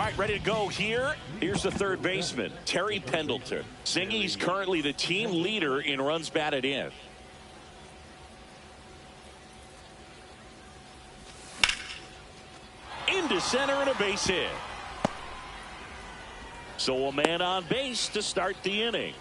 right, ready to go here. Here's the third baseman, Terry Pendleton. Singy's currently the team leader in runs batted in. Into center and a base hit. So a man on base to start the inning.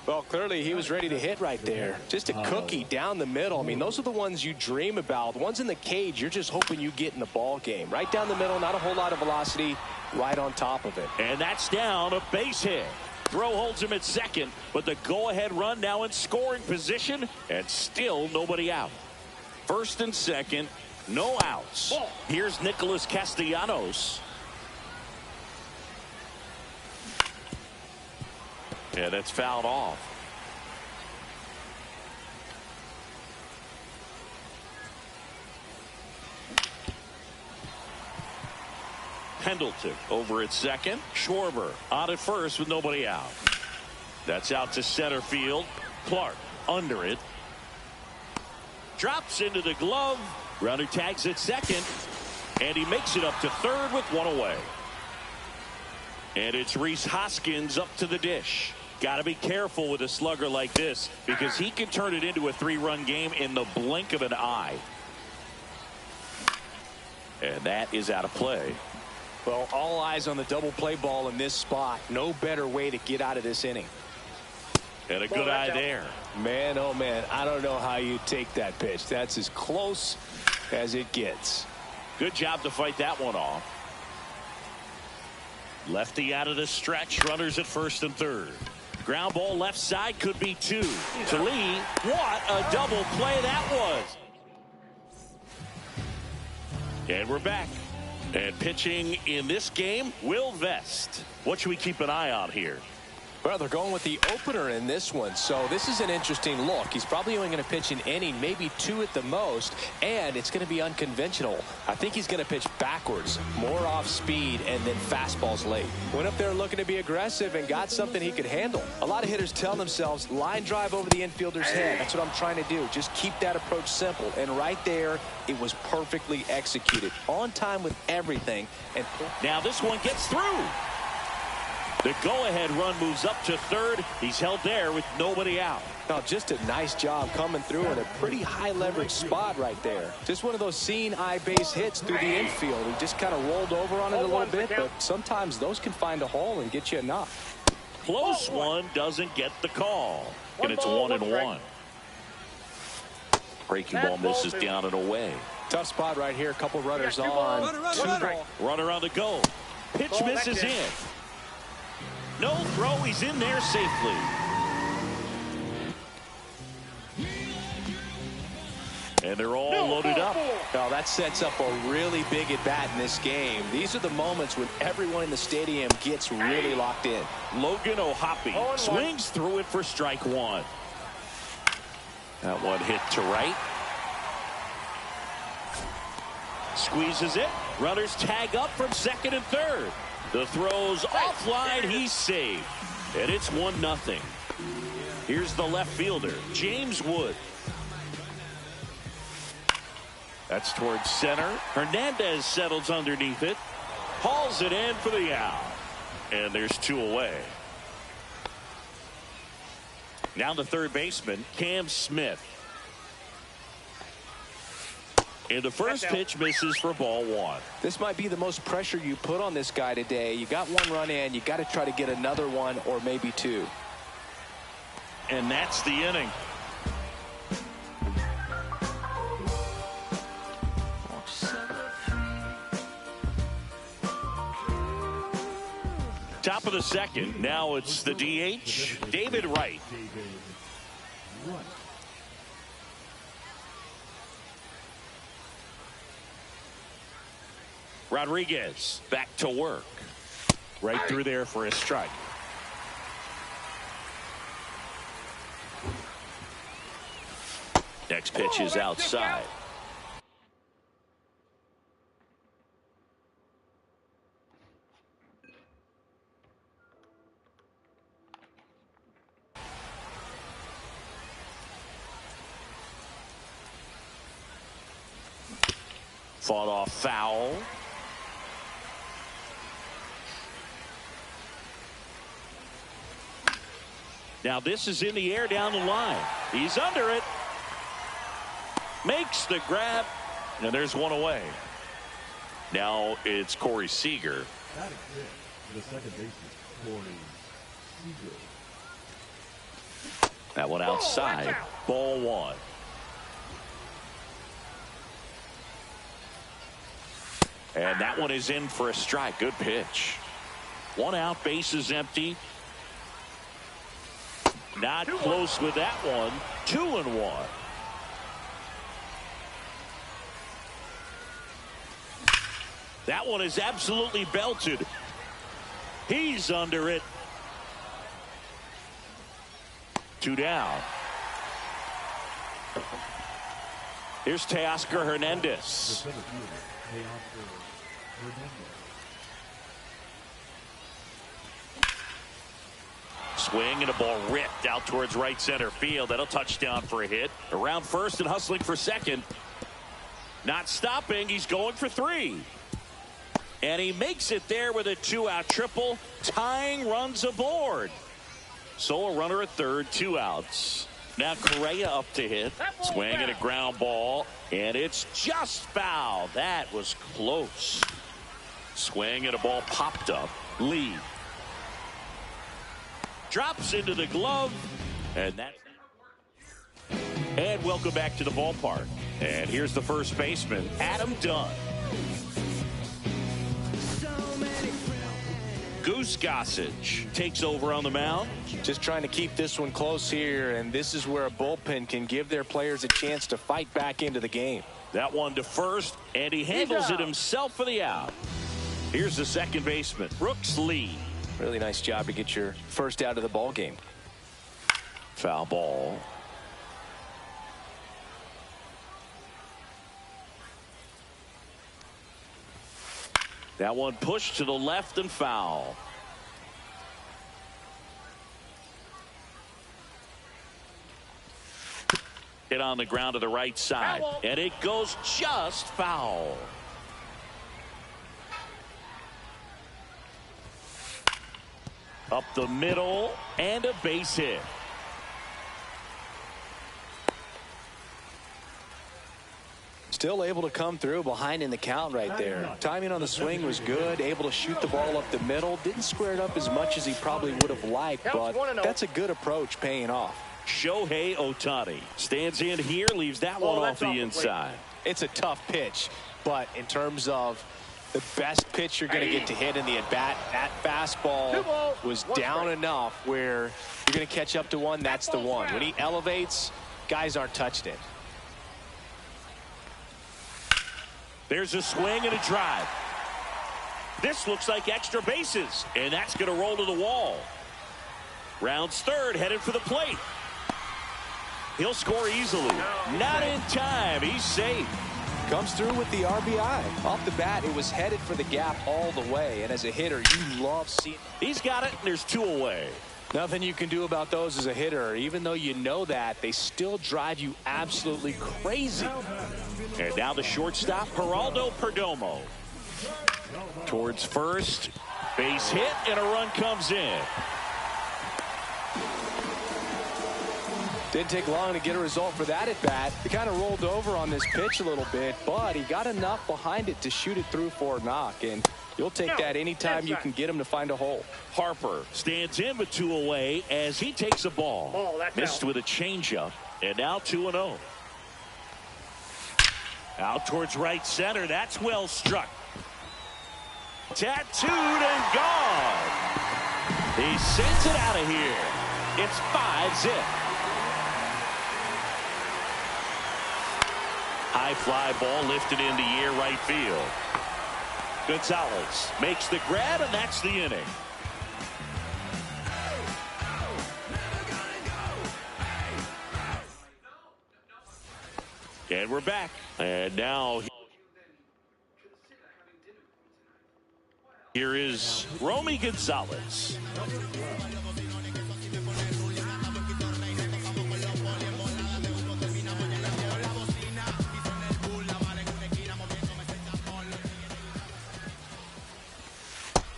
Well, clearly he was ready to hit right there. Just a cookie down the middle. I mean, those are the ones you dream about. The ones in the cage, you're just hoping you get in the ball game. Right down the middle, not a whole lot of velocity, right on top of it. And that's down, a base hit. Throw holds him at second, but the go-ahead run now in scoring position, and still nobody out. First and second, no outs. Here's Nicholas Castellanos. Yeah, that's fouled off. Pendleton over at second. Schwarber on at first with nobody out. That's out to center field. Clark under it. Drops into the glove. Runner tags at second. And he makes it up to third with one away. And it's Rhys Hoskins up to the dish. Got to be careful with a slugger like this because he can turn it into a three-run game in the blink of an eye. And that is out of play. Well, all eyes on the double play ball in this spot. No better way to get out of this inning. And a good eye there. Man, oh man, I don't know how you take that pitch. That's as close as it gets. Good job to fight that one off. Lefty out of the stretch. Runners at first and third. Ground ball left side, could be two. To Lee. What a double play that was. And we're back. And pitching in this game, Will Vest. What should we keep an eye on here? Well, they're going with the opener in this one, so this is an interesting look. He's probably only going to pitch an inning, maybe two at the most, and it's going to be unconventional. I think he's going to pitch backwards, more off speed, and then fastballs late. Went up there looking to be aggressive and got something he could handle. A lot of hitters tell themselves, line drive over the infielder's head. That's what I'm trying to do. Just keep that approach simple, and right there, it was perfectly executed. On time with everything. And now this one gets through. The go-ahead run moves up to third. He's held there with nobody out. Now, just a nice job coming through in a pretty high leverage spot right there. Just one of those seeing eye base hits through the infield. He just kind of rolled over on it a little bit, but sometimes those can find a hole and get you enough. Close one doesn't get the call. And it's 1-1. Breaking ball misses down and away. Tough spot right here. A couple runners on. Runner on the go. Pitch misses in. No throw, he's in there safely. And they're all loaded up. Now that sets up a really big at bat in this game. These are the moments when everyone in the stadium gets really locked in. Logan O'Hoppe swings through it for strike one. That one hit to right. Squeezes it. Runners tag up from second and third. The throw's offline, he's saved. And it's 1-0. Here's the left fielder, James Wood. That's towards center. Hernandez settles underneath it. Hauls it in for the out. And there's two away. Now the third baseman, Cam Smith. And the first pitch misses for ball one. This might be the most pressure you put on this guy today. You got one run in. You got to try to get another one or maybe two. And that's the inning. Top of the second. Now it's the DH, David Wright. Rodriguez back to work. Right through there for a strike. Next pitch is outside. Fought off foul. Now this is in the air down the line. He's under it. Makes the grab. And there's one away. Now it's Corey Seager. That is it. The second baseman, Corey Seager. That one outside. Ball one. And that one is in for a strike. Good pitch. One out, bases empty. Not close with that one. 2-1. That one is absolutely belted. He's under it. 2 down. Here's Teoscar Hernandez. Swing and a ball ripped out towards right center field. That'll touch down for a hit. Around first and hustling for second. Not stopping. He's going for 3. And he makes it there with a 2-out triple. Tying runs aboard. So a runner at third, 2 outs. Now Correa up to hit. Swing and a ground ball. And it's just foul. That was close. Swing and a ball popped up. Lee. Drops into the glove. And welcome back to the ballpark. And here's the first baseman, Adam Dunn. Goose Gossage takes over on the mound. Just trying to keep this one close here, and this is where a bullpen can give their players a chance to fight back into the game. That one to first, and he handles it himself for the out. Here's the second baseman, Brooks Lee. Really nice job to get your first out of the ball game. Foul ball. That one pushed to the left and foul. Hit on the ground to the right side. And it goes just foul. Up the middle and a base hit. Still able to come through behind in the count right there. Timing on the swing was good. Able to shoot the ball up the middle. Didn't square it up as much as he probably would have liked, but that's a good approach paying off. Shohei Ohtani stands in here, leaves that one off the inside. It's a tough pitch, but in terms of the best pitch you're going to get to hit in the at-bat, that fastball was down enough where you're going to catch up to one. That's the one. When he elevates, guys aren't touching it. There's a swing and a drive. This looks like extra bases, and that's going to roll to the wall. Rounds third, headed for the plate. He'll score easily. Not in time. He's safe. Comes through with the RBI. Off the bat, it was headed for the gap all the way, and as a hitter, you love seeing. He's got it, and there's 2 away. Nothing you can do about those as a hitter. Even though you know that, they still drive you absolutely crazy. And now the shortstop, Geraldo Perdomo. Towards first. Base hit, and a run comes in. Didn't take long to get a result for that at bat. He kind of rolled over on this pitch a little bit, but he got enough behind it to shoot it through for a knock. And you'll take that anytime you can get him to find a hole. Harper stands in with 2 away as he takes a ball. Missed with a changeup, and now 2-0. Out towards right center. That's well struck. Tattooed and gone. He sends it out of here. It's 5-zip. High fly ball lifted in the air right field. Gonzalez makes the grab, and that's the inning. And we're back. And now here is Romy Gonzalez.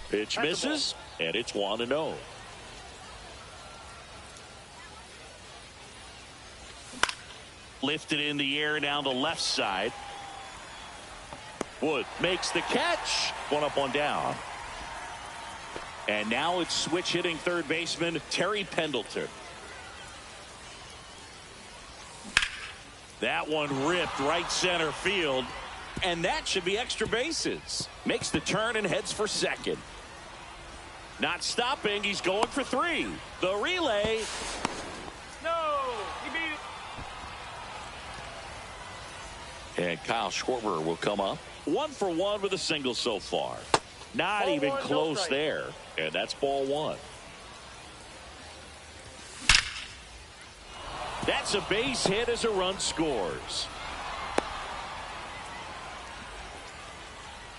Pitch misses, and it's 1-0. Lifted in the air down the left side. Wood makes the catch. One up, one down. And now it's switch hitting third baseman Terry Pendleton. That one ripped right center field. And that should be extra bases. Makes the turn and heads for second. Not stopping. He's going for three. The relay. No, he beat it. And Kyle Schwarber will come up. 1 for 1 with a single so far. Not even close there. And that's ball one. That's a base hit as a run scores.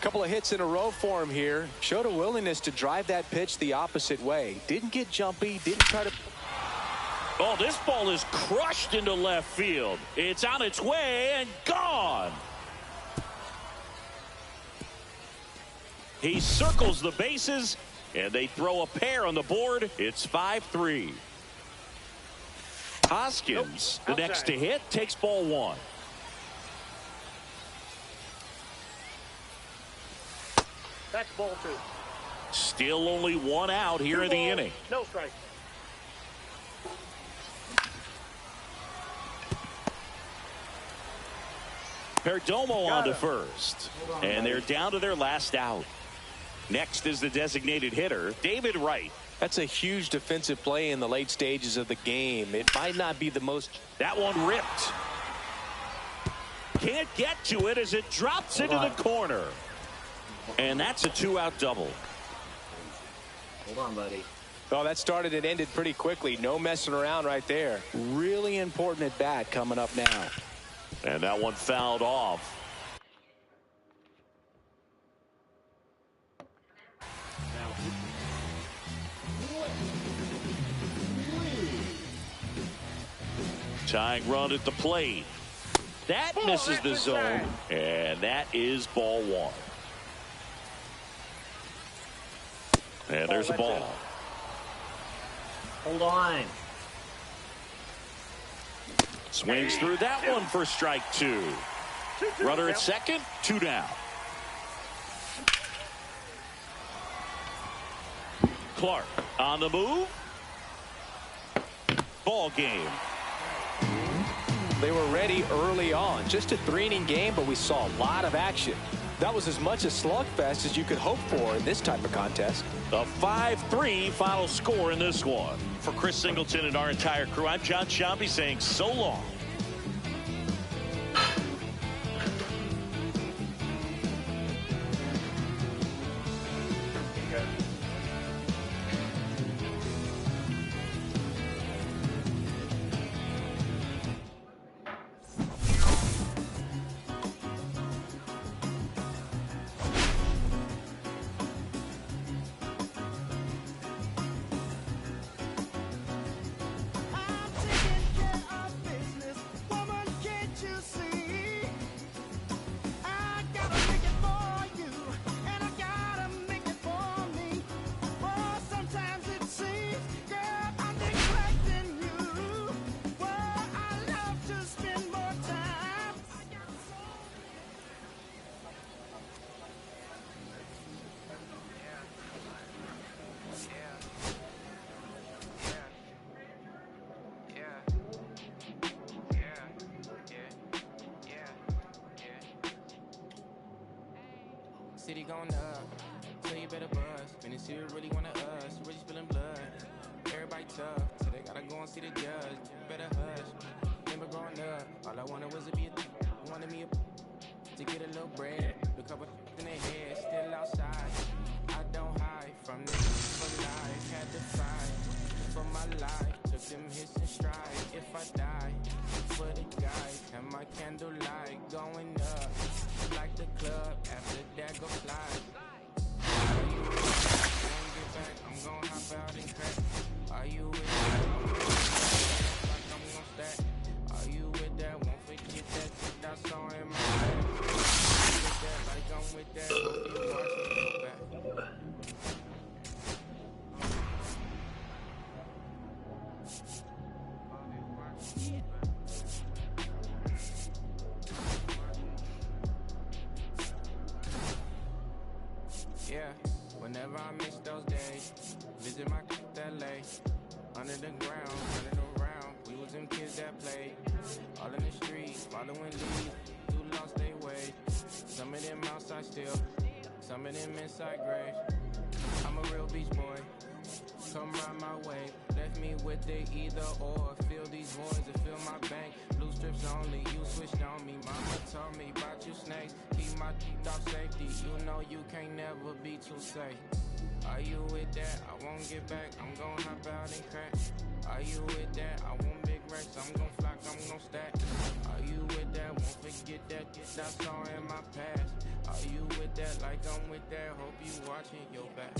Couple of hits in a row for him here. Showed a willingness to drive that pitch the opposite way. Didn't get jumpy. Didn't try to. Oh, this ball is crushed into left field. It's on its way and gone. He circles the bases, and they throw a pair on the board. It's 5-3. Hoskins, the next to hit, takes ball one. That's ball two. Still only one out here in the inning. No strike. Perdomo on to first. And they're down to their last out. Next is the designated hitter, David Wright. That's a huge defensive play in the late stages of the game. It might not be the most. That one ripped. Can't get to it as it drops into the corner. And that's a 2-out double. Hold on, buddy. Oh, that started and ended pretty quickly. No messing around right there. Really important at bat coming up now. And that one fouled off. Tying run at the plate. That misses the zone. And that is ball one. And there's a ball. Hold on. Swings through that one for strike two. Runner at second, 2 down. Clark on the move. Ball game. They were ready early on. Just a 3-inning game, but we saw a lot of action. That was as much a slugfest as you could hope for in this type of contest. A 5-3 final score in this one. For Chris Singleton and our entire crew, I'm John Sciambi saying so long. City going up, so you better buzz. When it's here, really wanna us, really spilling blood. Everybody tough, so they gotta go and see the judge. Better hush. Remember growing up, all I wanted was to be wanted me to get a little bread. The couple in their head, still outside. I don't hide from this for life, had to fight for my life. Took them hits and stride. If I die, for the guys, and my candlelight going up like the club. After that, go slide. I'm gonna hop out and crack. Are you with that? Like I'm gonna stack. Are you with that? Won't forget that. That song in my head. With that, like I'm with that. Hope you watch me back. Never I miss those days. Visit my LA. Under the ground, running around. We was them kids that played. All in the streets, following leads. Who lost their way. Some of them outside still. Some of them inside graves. I'm a real beach boy. Come ride my way. Left me with the either or. Fill these voids and fill my bank. Blue strips only, you switched on me. Mama told me about you snakes. Keep my teeth off safety. You know you can't never be too safe. Are you with that? I won't get back. I'm gon' hop out and crack. Are you with that? I want big racks. I'm gon' flock, I'm gon' stack. Are you with that? Won't forget that. That's all in my past. Are you with that? Like I'm with that. Hope you watching your back.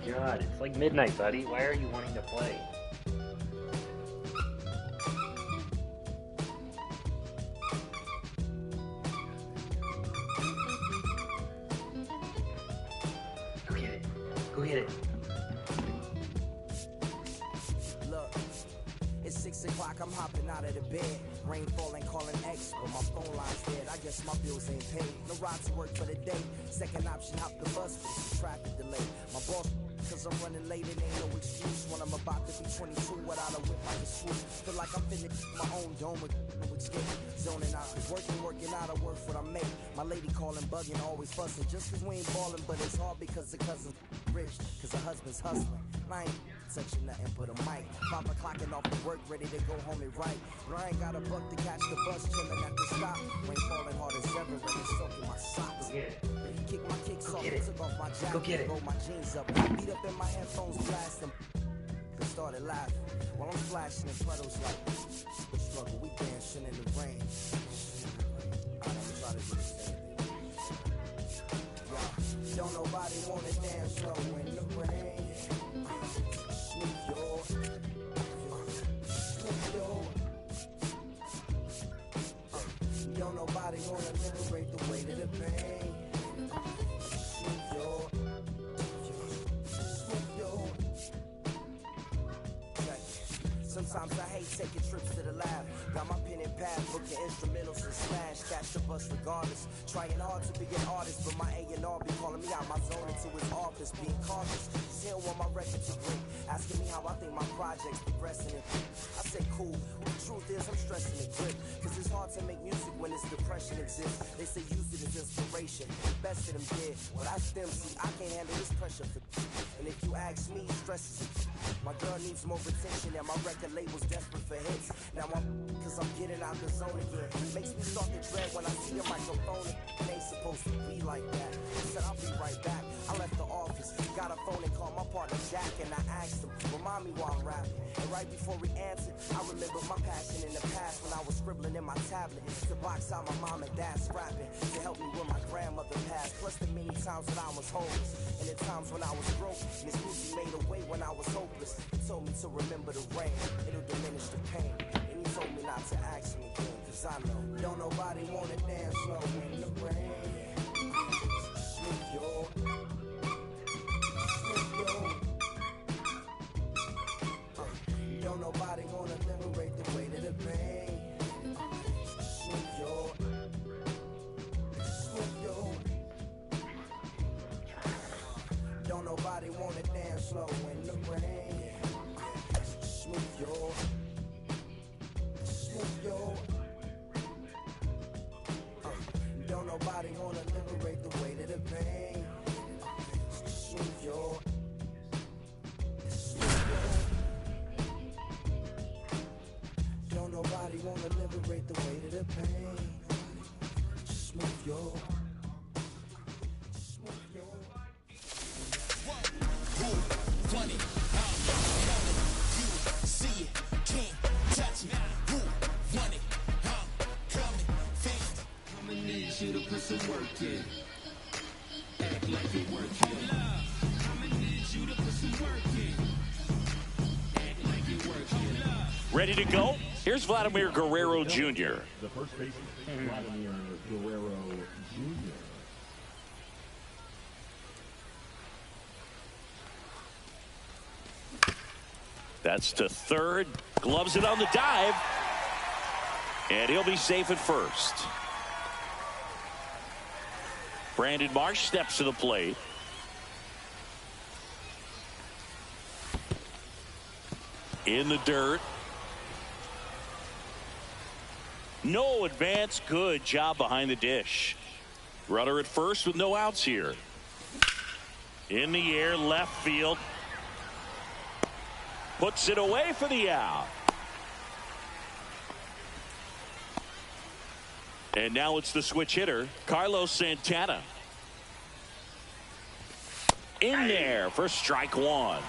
God, it's like midnight, buddy. Why are you wanting to play? Go get it. Go get it. Look, It's 6 o'clock, I'm hopping out of the bed. Rain falling, calling X, but my phone line's dead. I guess my bills ain't paid. No ride to work for the day. Second option, hop the bus, but it's a traffic delay. My boss, cause I'm running late, it ain't no excuse. When I'm about to be 22 without a whip, I can swoop. Feel like I'm finna my own dome with escape. Zoning out, working out, I work what I make. My lady calling, bugging, always fussing. Just cause we ain't ballin', but it's hard because the cousin's rich. Cause the husband's hustling. I ain't touching nothing but a mic. Papa clocking off the work, ready to go home and write. But I ain't got a buck to catch the bus, chillin' at the stop. Rain falling hard as ever, and it's soaking my socks. Kick my kicks off, took off my jacket, rolled my jeans up. Beat up in my headphones, blasting. They started laughing while I'm flashing in puddles like struggle. We dancing in the rain. I'm trying to do the same thing. Don't nobody wanna dance slow in the rain. Snoop Dogg. Don't nobody wanna liberate the weight of the pain. Snoop Dogg. Sometimes I hate taking trips to the lab. Got my pen and pad, booking instrumentals and smash. Catch the bus regardless. Trying hard to be an artist, but my A&R be calling me out my zone into his office. Being cautious, cause he don't want my record to break. Asking me how I think my project's progressing. I say cool, but the truth is I'm stressing the grip. Cause it's hard to make music when this depression exists. They say use it as inspiration. Best of them did, but I still see I can't handle this pressure for. And if you ask me, stress is. My girl needs more attention and my record label's desperate for hits. Now cause I'm getting out the zone again. Makes me start to dread when I see a microphone. It ain't supposed to be like that. I said I'll be right back. I left the office, got a phone and called my partner Jack, and I asked him, remind me while I'm rapping. And right before he answered, I remember my passion in the past when I was scribbling in my tablet to box out my mom and dad's rapping to help me when my grandmother passed. Plus the many times when I was homeless and the times when I was broke. And this music made a way when I was hopeless. He told me to remember the rain, it'll diminish the pain. And he told me not to ask him again, cause I know don't nobody wanna dance slow in the rain. Snoop Dogg. Don't nobody wanna liberate the weight of the pain. Snoop Dogg. Snoop Dogg. Don't nobody wanna dance slow in the rain. Snoop Dogg. Snoop Dogg. Don't nobody wanna liberate the weight of the pain. Snoop Dogg. Don't nobody wanna liberate the weight of the pain. Just move your. Just move your. Funny, I'm coming. You see it, can't touch me. Who want it? I'm coming. Fast. I'ma need you to put some work in. Act like you work in. I'ma need you to put some work in. Act like you work in. Ready to go? Here's Vladimir Guerrero Jr. The first baseman, Vladimir Guerrero Jr. That's to third. Gloves it on the dive. And he'll be safe at first. Brandon Marsh steps to the plate. In the dirt. No advance. Good job behind the dish. Runner at first with no outs here. In the air, left field. Puts it away for the out. And now it's the switch hitter, Carlos Santana. In there for strike one.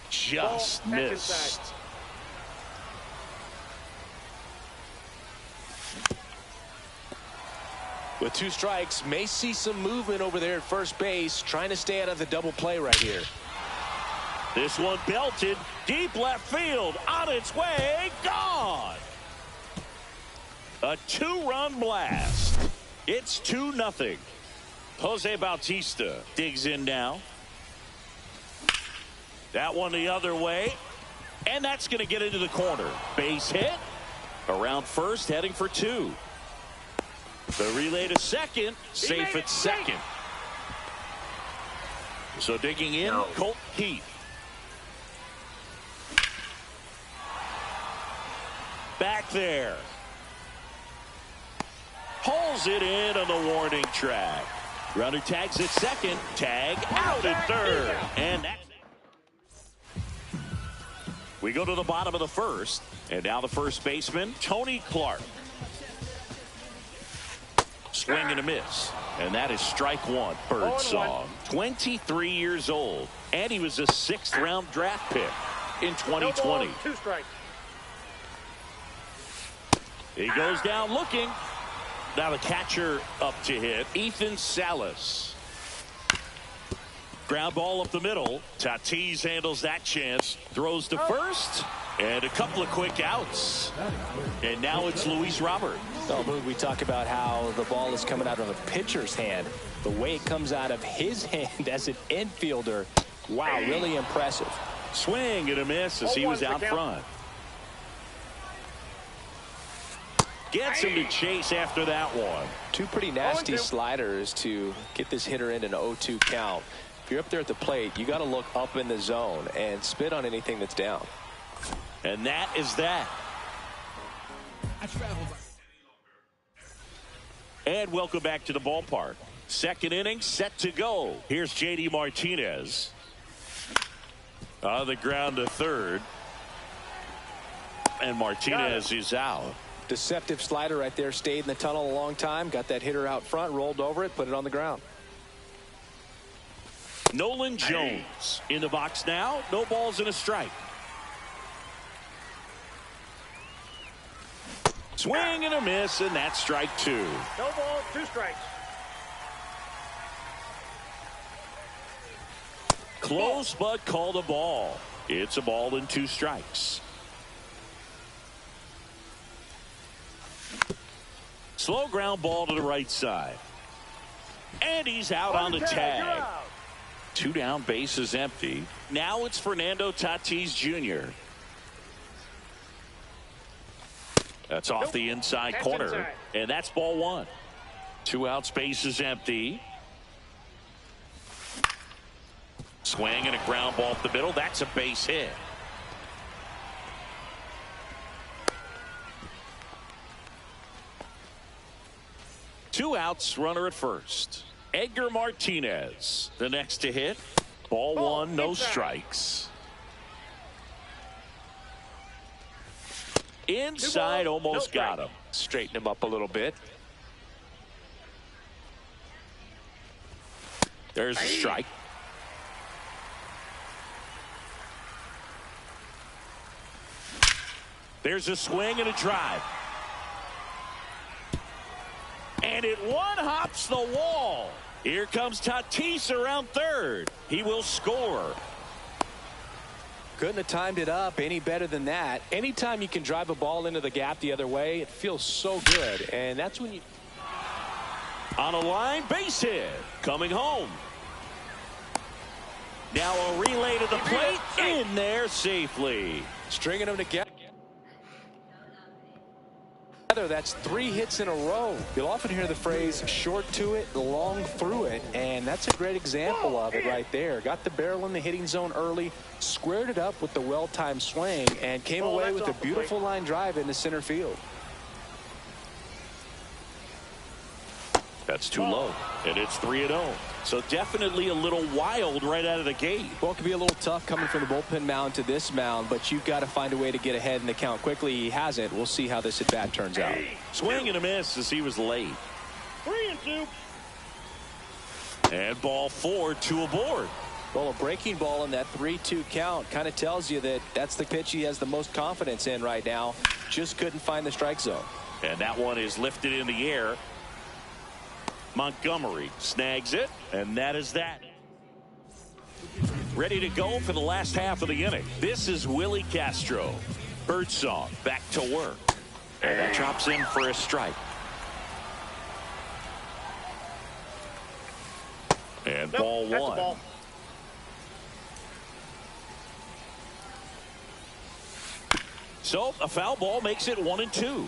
Just missed. With two strikes, may see some movement over there at first base, trying to stay out of the double play right here. This one belted deep left field, on its way, gone. A two-run blast. It's 2-0. Jose Bautista digs in now. That one the other way. And that's going to get into the corner. Base hit. Around first, heading for 2. The relay to second. Safe at second. So digging in, Colt Heath. Back there. Hauls it in on the warning track. Runner tags at second. Tag out at third. And that's it. We go to the bottom of the first. And now the first baseman, Tony Clark. Swing and a miss. And that is strike one. Birdsong. 23 years old. And he was a 6th round draft pick in 2020. 2 strikes. He goes down looking. Now the catcher up to hit, Ethan Salas. Ground ball up the middle. Tatis handles that chance. Throws to first. And a couple of quick outs. And now it's Luis Robert. So, we talk about how the ball is coming out of a pitcher's hand. The way it comes out of his hand as an infielder. Wow, really impressive. Swing and a miss as he was out front. Gets him to chase after that one. 2 pretty nasty sliders to get this hitter in an 0-2 count. If you're up there at the plate, you got to look up in the zone and spit on anything that's down. And that is that. And welcome back to the ballpark. Second inning set to go. Here's J.D. Martinez. On the ground to third. And Martinez is out. Deceptive slider right there. Stayed in the tunnel a long time. Got that hitter out front. Rolled over it. Put it on the ground. Nolan Jones in the box now. No balls and a strike. Swing and a miss, and that's strike 2. No balls, 2 strikes. Close, but called a ball. It's a ball and 2 strikes. Slow ground ball to the right side. And he's out on the tag. 2 down, bases empty. Now it's Fernando Tatis Jr. That's off the inside corner. And that's ball 1. 2 outs, bases empty. Swing and a ground ball up the middle. That's a base hit. Two outs, runner at first. Edgar Martinez, the next to hit. Ball 1, no strikes. Inside, almost got him. Straighten him up a little bit. There's a strike. There's a swing and a drive. And it one-hops the wall. Here comes Tatis around third. He will score. Couldn't have timed it up any better than that. Anytime you can drive a ball into the gap the other way, it feels so good. And that's when you... On a line, base hit. Coming home. Now a relay to the plate. In there safely. Stringing them together. That's 3 hits in a row. You'll often hear the phrase short to it, long through it, and that's a great example of it right there. Got the barrel in the hitting zone early, squared it up with the well-timed swing, and came away with a beautiful line drive into center field. That's too low, and it's 3-0. So definitely a little wild right out of the gate. Well, it can be a little tough coming from the bullpen mound to this mound, but you've got to find a way to get ahead in the count quickly. He hasn't. We'll see how this at-bat turns out. Swing and a miss as he was late. 3-2. And ball 4, 2 aboard. Well, a breaking ball in that 3-2 count kind of tells you that that's the pitch he has the most confidence in right now. Just couldn't find the strike zone. And that one is lifted in the air. Montgomery snags it, and that is that. Ready to go for the last half of the inning. This is Willie Castro. Birdsong back to work. And that drops in for a strike. And ball 1. So a foul ball makes it 1-2.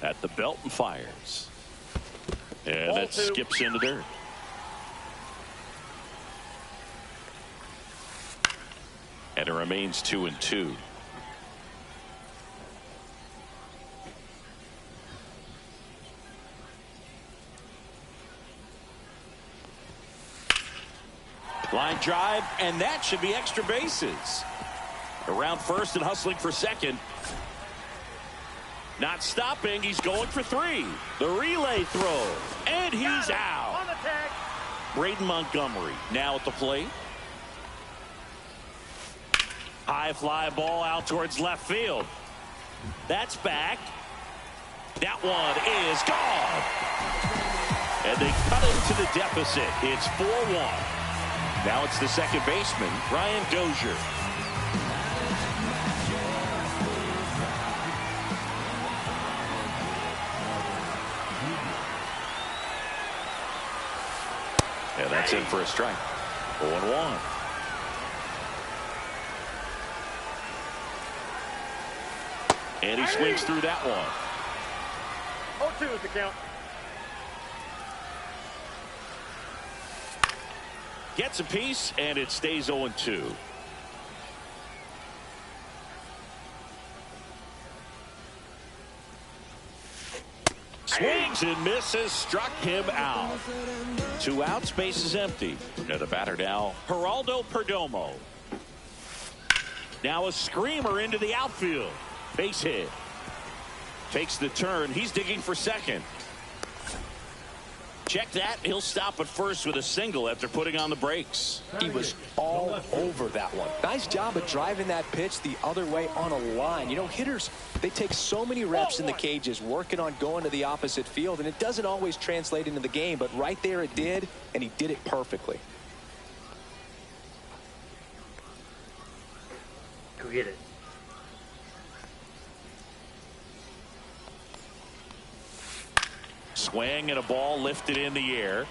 At the belt and fires. And that skips into dirt. And it remains 2-2. Line drive, and that should be extra bases. Around first and hustling for second. Not stopping, he's going for three. The relay throw, and he's out. On the tag. Braden Montgomery now at the plate. High fly ball out towards left field. That's back. That one is gone. And they cut into the deficit. It's 4-1. Now it's the second baseman, Brian Dozier. And that's in for a strike. 0-1. And he swings through that one. 0-2 is the count. Gets a piece, and it stays 0-2. Swings and misses, struck him out. 2 outs, base is empty. And the batter now, Geraldo Perdomo. Now a screamer into the outfield. Base hit. Takes the turn. He's digging for second. Check that. He'll stop at first with a single after putting on the brakes. He was all over that one. Nice job of driving that pitch the other way on a line. You know, hitters, they take so many reps in the cages working on going to the opposite field, and it doesn't always translate into the game, but right there it did, and he did it perfectly. Go get it. Swing and a ball lifted in the air.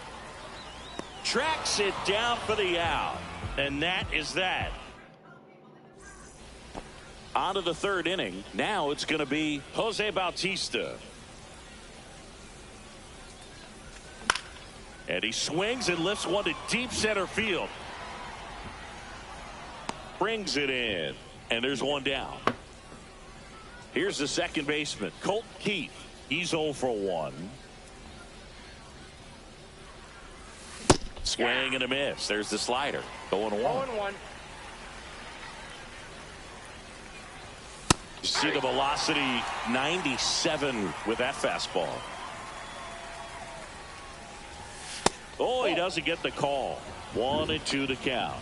Tracks it down for the out. And that is that. On to the third inning. Now it's going to be Jose Bautista. And he swings and lifts one to deep center field. Brings it in. And there's one down. Here's the second baseman, Colton Keith. He's 0 for 1. Swing and a miss. There's the slider. 0-1. 0-1. You see the velocity 97 with that fastball. Oh, he doesn't get the call. 1-2 to count.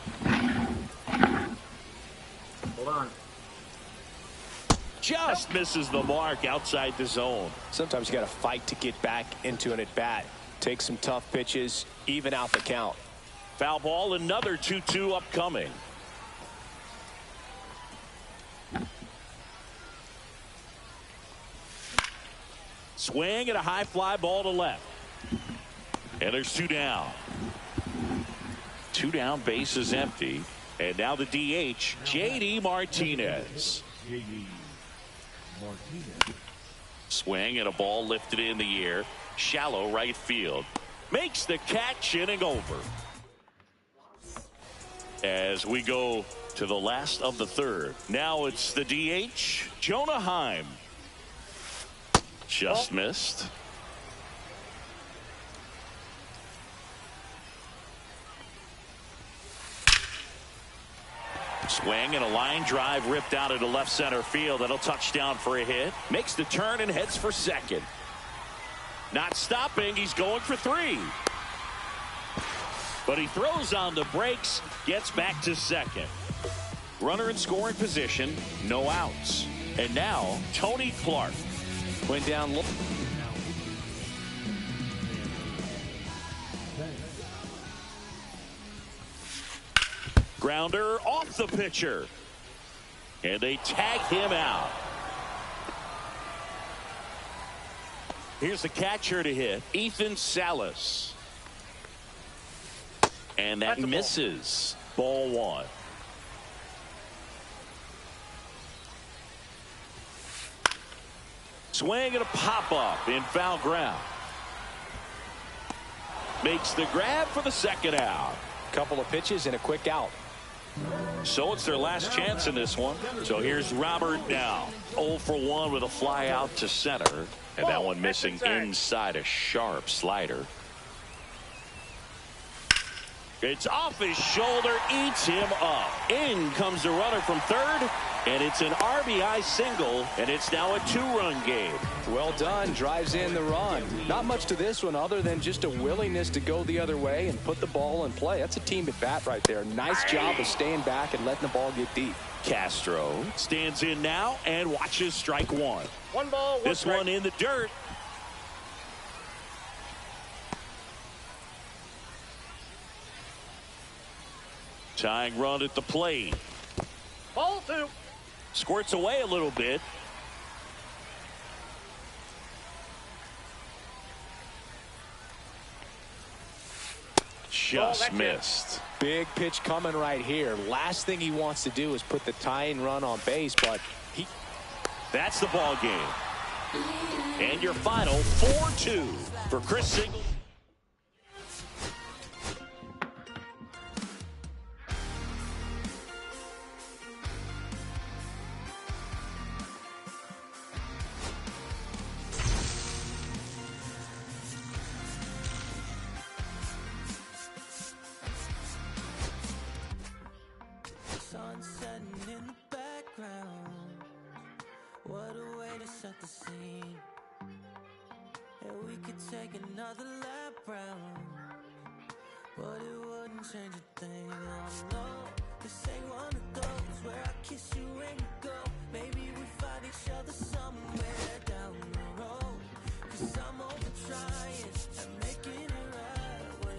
Hold on. Just misses the mark outside the zone. Sometimes you got to fight to get back into an at-bat. Take some tough pitches, even out the count. Foul ball, another 2-2 upcoming. Swing and a high fly ball to left. And there's 2 down. 2 down, base is empty. And now the DH, J.D. Martinez. J.D. Martinez. Swing and a ball lifted in the air. Shallow right field. Makes the catch, inning over. As we go to the last of the third. Now it's the DH, Jonah Heim. Just missed. Swing and a line drive ripped out into left center field. That'll touch down for a hit. Makes the turn and heads for second. Not stopping. He's going for 3. But he throws on the brakes. Gets back to second. Runner in scoring position. No outs. And now Tony Clark. Went down low. Grounder off the pitcher. And they tag him out. Here's the catcher to hit, Ethan Salas. And that misses. Ball 1. Swing and a pop-up in foul ground. Makes the grab for the second out. Couple of pitches and a quick out. So it's their last chance in this one. So here's Robert now. 0 for 1 with a fly out to center. And that one missing inside a sharp slider. It's off his shoulder, eats him up. In comes the runner from third, and it's an RBI single, and it's now a 2-run game. Well done. Drives in the run. Not much to this one other than just a willingness to go the other way and put the ball in play. That's a team at bat right there. Nice job of staying back and letting the ball get deep. Castro stands in now and watches strike one. 1 ball, 1 This strike. one in the dirt. Tying run at the plate. Ball 2. Squirts away a little bit. Just missed. Big pitch coming right here. Last thing he wants to do is put the tying run on base, but that's the ball game. And your final 4-2 for Chris Singleton. Sun setting in the background. What a way to set the scene. And we could take another lap round, but it wouldn't change a thing. Oh no, this ain't one of those where I kiss you and you go. Maybe we find each other somewhere down the road. 'Cause I'm over trying and making it right when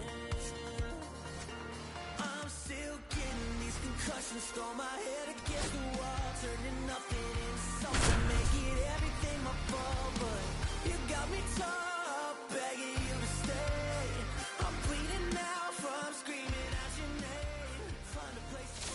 I'm still getting these concussions. Throw my head against the wall, turning nothing into something, make it everything my fault. But you got me top, begging you to stay. I'm bleeding now from screaming out your name. Find a place to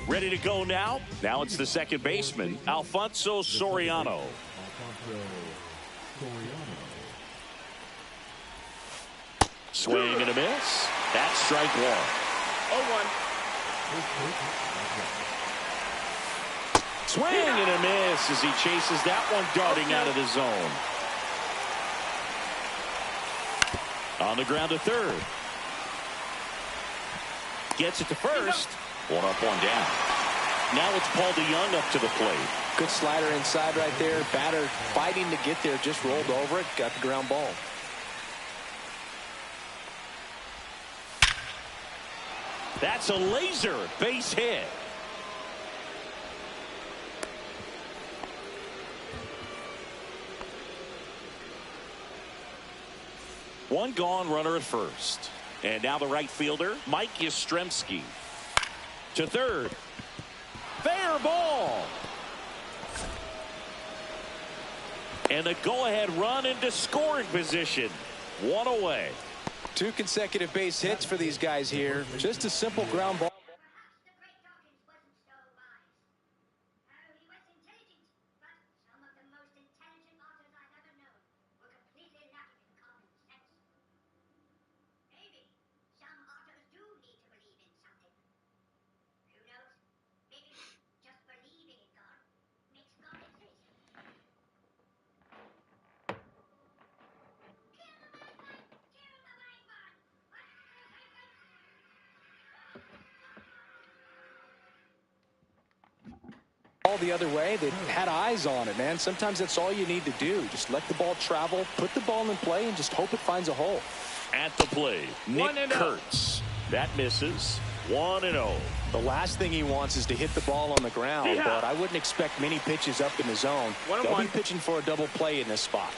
Ready to go now. Now it's the second baseman, Alfonso Soriano. Swing and a miss. That's strike one. 0-1. Swing and a miss as he chases that one darting out of the zone. On the ground to third. Gets it to first. 1 up, 1 down. Now it's Paul DeJong up to the plate. good slider inside right there. Batter fighting to get there, just rolled over it, got the ground ball. That's a laser base hit. One gone, runner at first. And now the right fielder, Mike Yastrzemski. To third. Fair ball. And a go-ahead run into scoring position. One away. 2 consecutive base hits for these guys here. Just a simple ground ball. All the other way, they had eyes on it, man. Sometimes that's all you need to do. Just let the ball travel, put the ball in play, and just hope it finds a hole. At the plate, Nick 1-0. Kurtz. That misses. 1-0. The last thing he wants is to hit the ball on the ground, Yeah. but I wouldn't expect many pitches up in the zone. 1-1. They'll be pitching for a double play in this spot.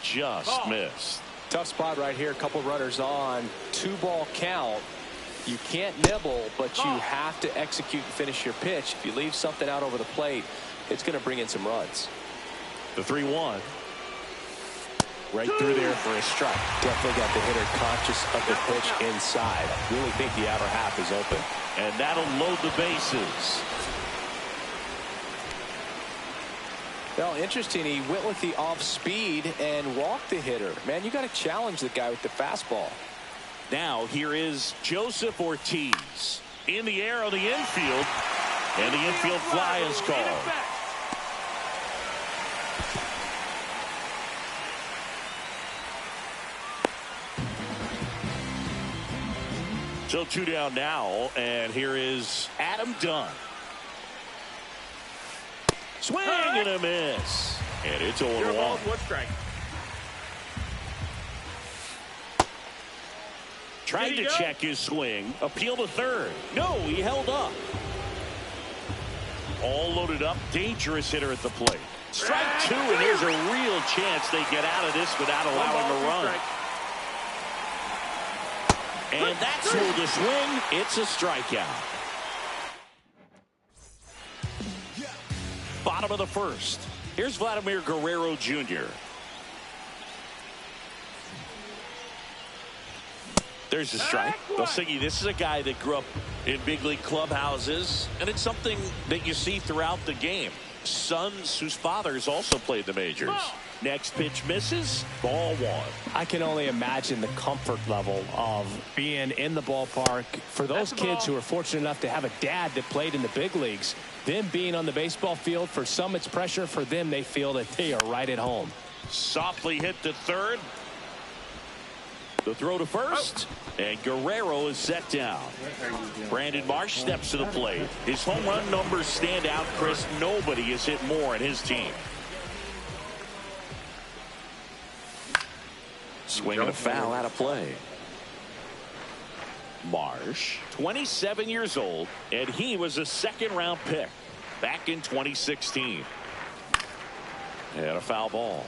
Just missed. Tough spot right here. A couple runners on. 2-ball count. You can't nibble, but you have to execute and finish your pitch. If you leave something out over the plate, it's going to bring in some runs. The 3-1. Right through there for a strike. Definitely got the hitter conscious of the pitch inside. Really think the outer half is open. And that'll load the bases. Well, interesting. He went with the off speed and walked the hitter. Man, you got to challenge the guy with the fastball. Now here is Joseph Ortiz in the air on the infield, and the infield fly is called. So 2 down now, and here is Adam Dunn. Swing and a miss, and it's 0-1. Tried to check his swing, appeal to third. No, he held up. All loaded up, dangerous hitter at the plate. Strike 2, and there's a real chance they get out of this without allowing a run. And that's where the swing. It's a strikeout. Bottom of the first. Here's Vladimir Guerrero Jr. There's a strike. They'll say this is a guy that grew up in big league clubhouses, and it's something that you see throughout the game. Sons whose fathers also played the majors. Next pitch misses. Ball 1. I can only imagine the comfort level of being in the ballpark for those kids who are fortunate enough to have a dad that played in the big leagues. Them being on the baseball field, for some it's pressure. For them, they feel that they are right at home. Softly hit to third. The throw to first, and Guerrero is set down. Brandon Marsh steps to the plate. His home run numbers stand out, Chris. Nobody has hit more in his team. Swing and a foul out of play. Marsh, 27 years old, and he was a second-round pick back in 2016. And a foul ball.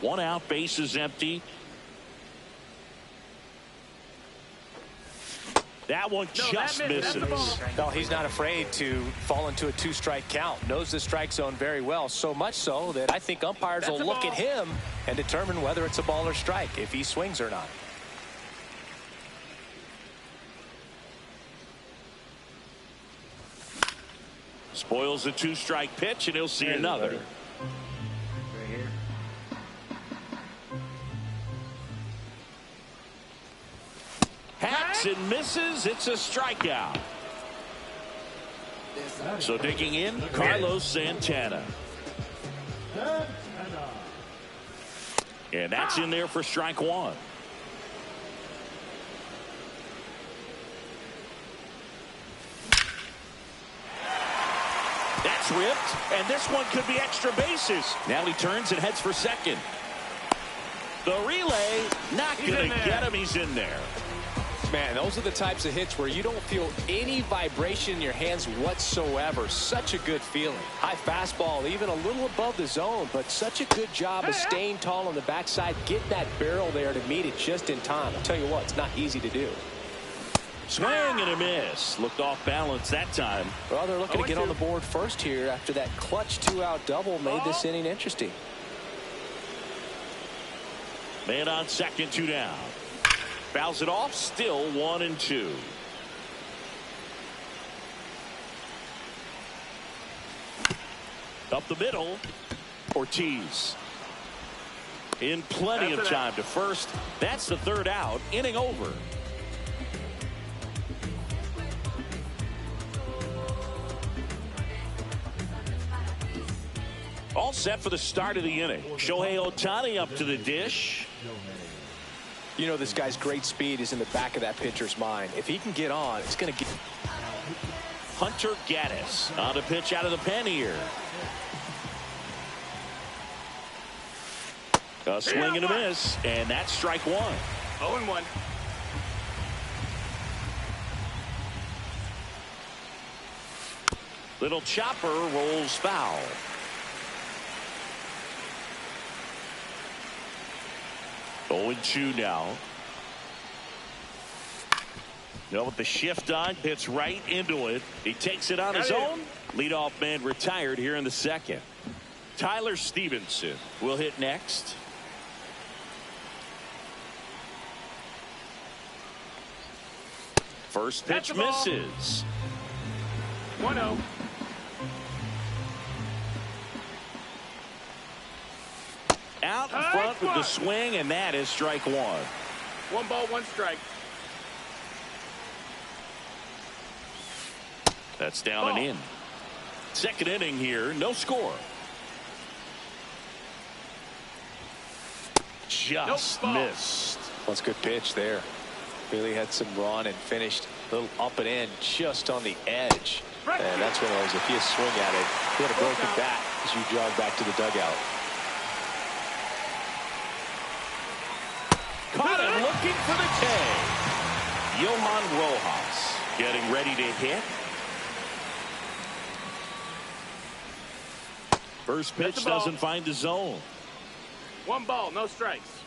1 out, bases empty. That one just misses. No, he's not afraid to fall into a 2-strike count. Knows the strike zone very well. So much so that I think umpires will look at him and determine whether it's a ball or strike, if he swings or not. Spoils a 2-strike pitch, and he'll see another. Hacks and misses. It's a strikeout. So digging in, Carlos Santana. And that's in there for strike 1. That's ripped, and this one could be extra bases. Now he turns and heads for second. The relay, not going to get him. He's in there. Man, those are the types of hits where you don't feel any vibration in your hands whatsoever. Such a good feeling. High fastball, even a little above the zone, but such a good job of staying tall on the backside, getting that barrel there to meet it just in time. I'll tell you what, it's not easy to do. Swing and a miss. Looked off balance that time. Well, they're looking to get on the board first here after that clutch 2-out double made this inning interesting. Man on second, 2 down. Fouls it off, still 1-2. Up the middle, Ortiz. In plenty of time to first. That's the 3rd out, inning over. All set for the start of the inning. Shohei Ohtani up to the dish. You know this guy's great speed is in the back of that pitcher's mind. If he can get on, it's going to get. Hunter Gaddis on a pitch out of the pen here. A swing and a miss, and that's strike 1. 0-1. Little chopper rolls foul. 0-2 now. No, with the shift on, hits right into it. He takes it on his own. Leadoff man retired here in the second. Tyler Stevenson will hit next. First pitch misses. 1-0. Out in front with the swing, and that is strike one. 1 ball, 1 strike. That's down and in. Second inning here, no score. Just missed. That's a good pitch there. Really had some run and finished a little up and in just on the edge. And that's one of those, if you swing at it, you had a broken bat as you jog back to the dugout. Caught him looking for the K. Johan Rojas getting ready to hit. First pitch doesn't find the zone. 1 ball, no strikes.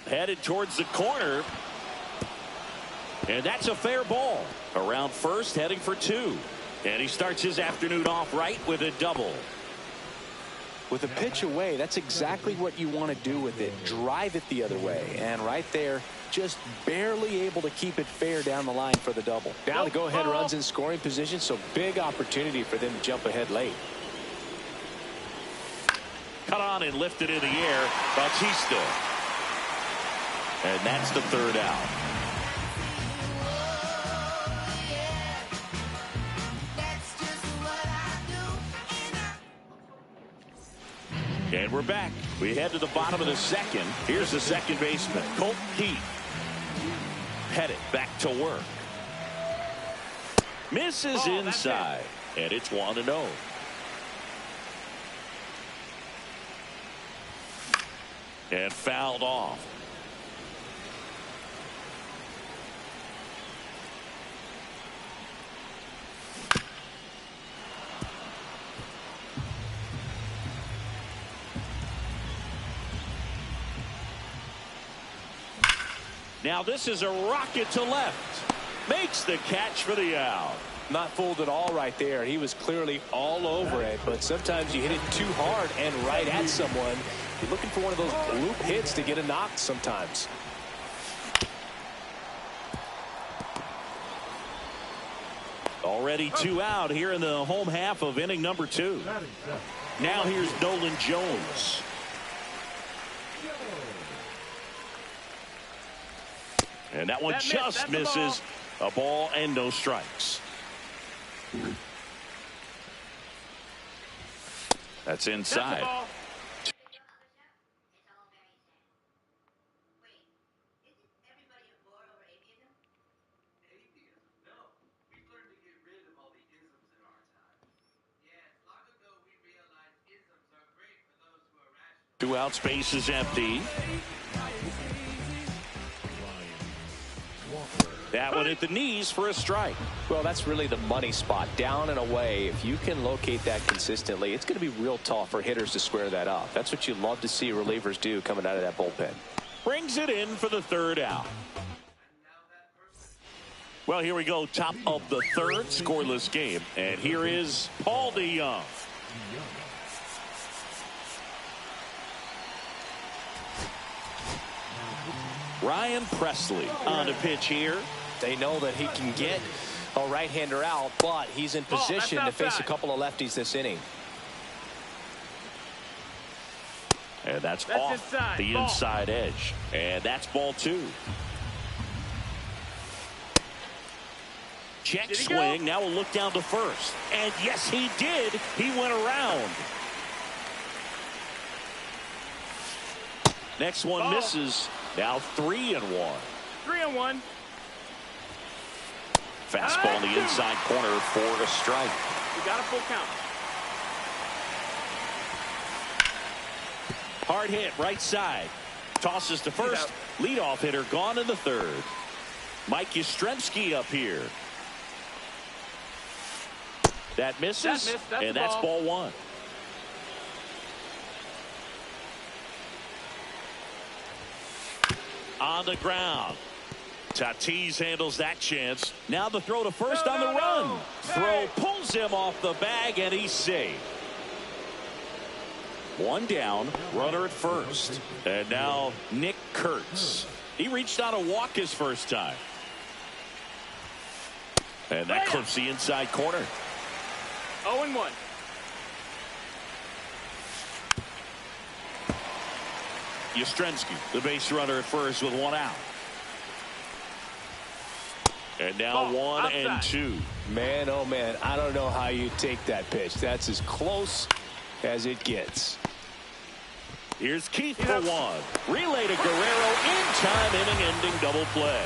Headed towards the corner. And that's a fair ball. Around first, heading for 2. And he starts his afternoon off right with a double. With a pitch away, that's exactly what you want to do with it. Drive it the other way. And right there, just barely able to keep it fair down the line for the double. Now the go-ahead runs in scoring position, so big opportunity for them to jump ahead late. Cut on and lifted in the air. Bautista. And that's the third out. And we're back. We head to the bottom of the second. Here's the second baseman, Colt Keith. Headed back to work. Misses inside. And it's 1-0. And fouled off. Now this is a rocket to left. Makes the catch for the out. Not fooled at all right there. He was clearly all over it, but sometimes you hit it too hard and right at someone. You're looking for one of those loop hits to get a knock sometimes. Already 2 out here in the home half of inning number 2. Now here's Nolan Jones. And that one just misses. A ball and no strikes. That's inside. Two out, space is empty. That one at the knees for a strike. Well, that's really the money spot, down and away. If you can locate that consistently, it's going to be real tough for hitters to square that up. That's what you love to see relievers do coming out of that bullpen. Brings it in for the third out. Well, here we go, top of the third, scoreless game. And here is Paul DeJong. Ryan Presley on the pitch here. They know that he can get a right-hander out, but he's in position to face a couple of lefties this inning. And that's off the inside edge. And that's ball 2. Check swing. Now we'll look down to first. And yes, he did. He went around. Next one misses. Now 3-1. 3-1. Fastball in the inside corner for a strike. We got a full count. Hard hit right side. Tosses to first. Leadoff hitter gone in the third. Mike Yastrzemski up here. That misses. That's and that's ball 1. on the ground. Tatis handles that chance. Now the throw to first on the run. Throw pulls him off the bag, and he's safe. One down, runner at first. And now Nick Kurtz. He reached on a walk his first time. And that clips the inside corner. 0-1. Yastrzemski, the base runner at first with one out. And now 1-2. Man, oh man, I don't know how you take that pitch. That's as close as it gets. Here's Keith for one. Relay to Guerrero in time, inning-ending double play.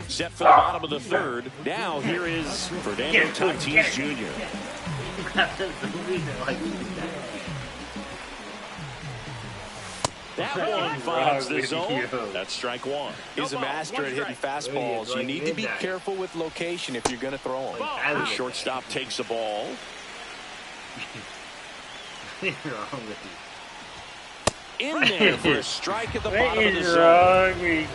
Set for the bottom of the third. Now here is Fernando Tatis Jr. That one finds the zone. That's strike one. He's a master at hitting fastballs. You need to be careful with location if you're going to throw them. The shortstop takes the ball. In there for a strike at the bottom of the zone.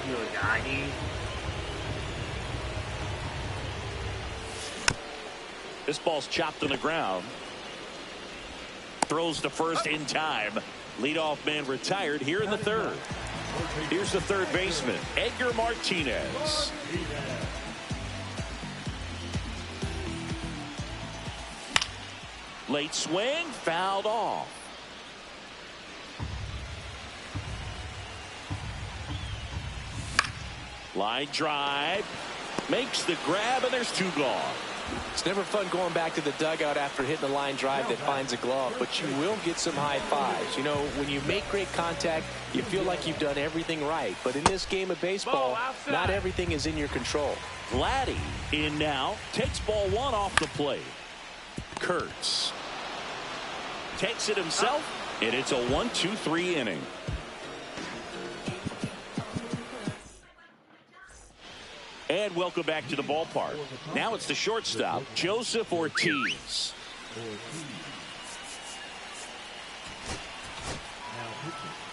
This ball's chopped on the ground. Throws to first in time. Leadoff man retired here in the third. Here's the third baseman, Edgar Martinez. Late swing, fouled off. Line drive, makes the grab, and there's two gone. It's never fun going back to the dugout after hitting a line drive that finds a glove, but you will get some high fives. You know, when you make great contact, you feel like you've done everything right. But in this game of baseball, not everything is in your control. Vladdy in now, takes ball one off the plate. Kurtz takes it himself, and it's a 1-2-3 inning. And welcome back to the ballpark. Now it's the shortstop, Joseph Ortiz.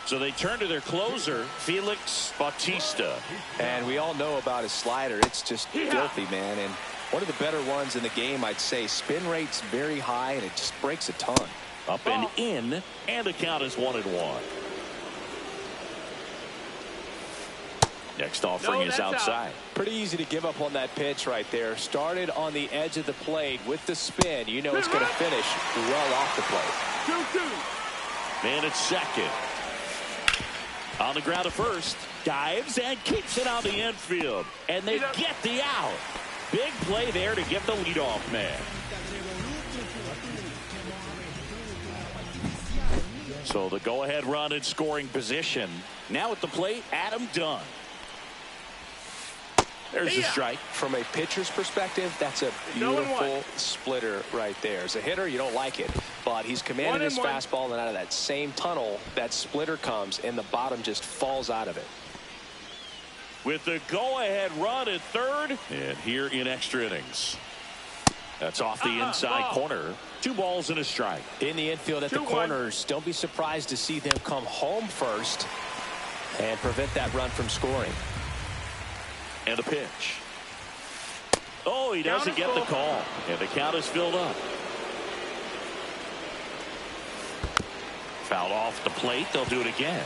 So they turn to their closer, Felix Bautista. And we all know about his slider. It's just filthy, man. And one of the better ones in the game, I'd say. Spin rate's very high, and it just breaks a ton. Up and in, and the count is 1-1. Next offering is outside. Pretty easy to give up on that pitch right there. Started on the edge of the plate with the spin. You know it's going to finish well off the plate. 2-2. Man at second. On the ground at first. Dives and keeps it on the infield. And they get the out. Big play there to get the leadoff man. So the go-ahead run in scoring position. Now at the plate, Adam Dunn. There's the strike. From a pitcher's perspective, that's a beautiful splitter right there. As a hitter, you don't like it, but he's commanded his fastball, and out of that same tunnel, that splitter comes, and the bottom just falls out of it. With the go-ahead run at third, and here in extra innings. That's off the inside corner. 2 balls and a strike. In the infield at the corners, don't be surprised to see them come home first and prevent that run from scoring. And a pitch. Oh, he doesn't get the call. And the count is filled up. Fouled off the plate. They'll do it again.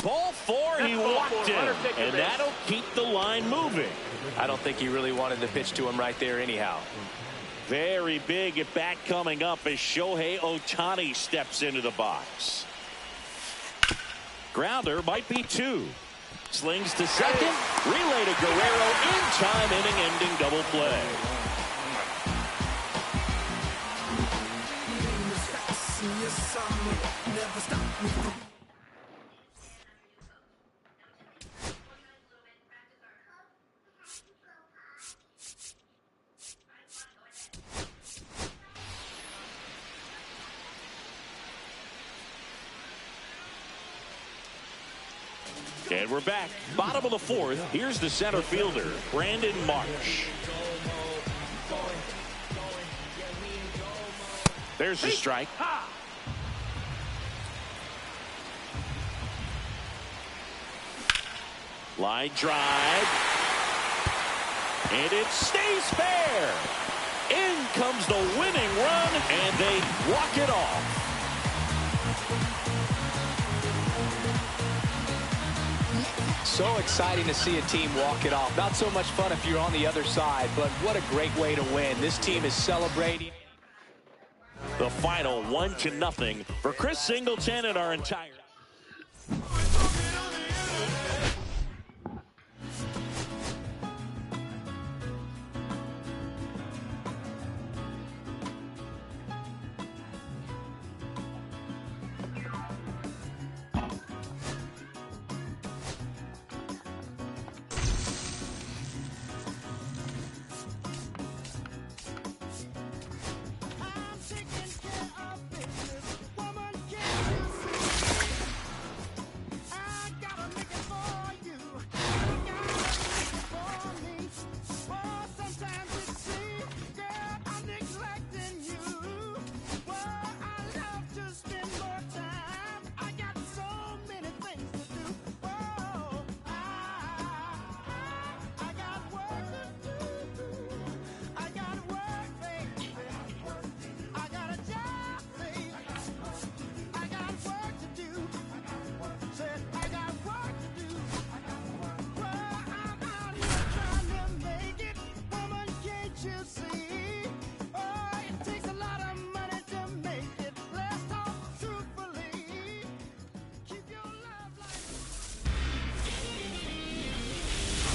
Ball 4, he walked him. And that'll keep the line moving. I don't think he really wanted to pitch to him right there anyhow. Very big at bat coming up as Shohei Ohtani steps into the box. Grounder might be 2. Slings to second. Relay to Guerrero in time, inning-ending double play. And we're back. Bottom of the fourth. Here's the center fielder, Brandon Marsh. There's the strike. Line drive. And it stays fair. In comes the winning run, and they walk it off. So exciting to see a team walk it off. Not so much fun if you're on the other side, but what a great way to win. This team is celebrating. The final 1-0 for Chris Singleton and our entire.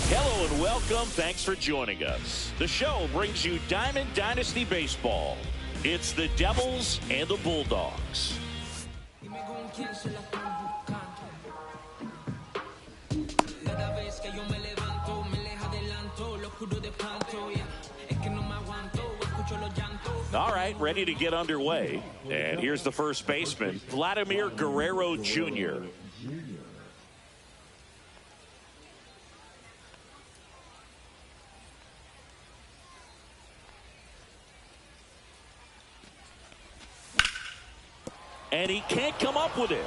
Hello and welcome. Thanks for joining us. The show brings you Diamond Dynasty Baseball. It's the Devils and the Bulldogs. All right, ready to get underway. And here's the first baseman, Vladimir Guerrero Jr. And he can't come up with it.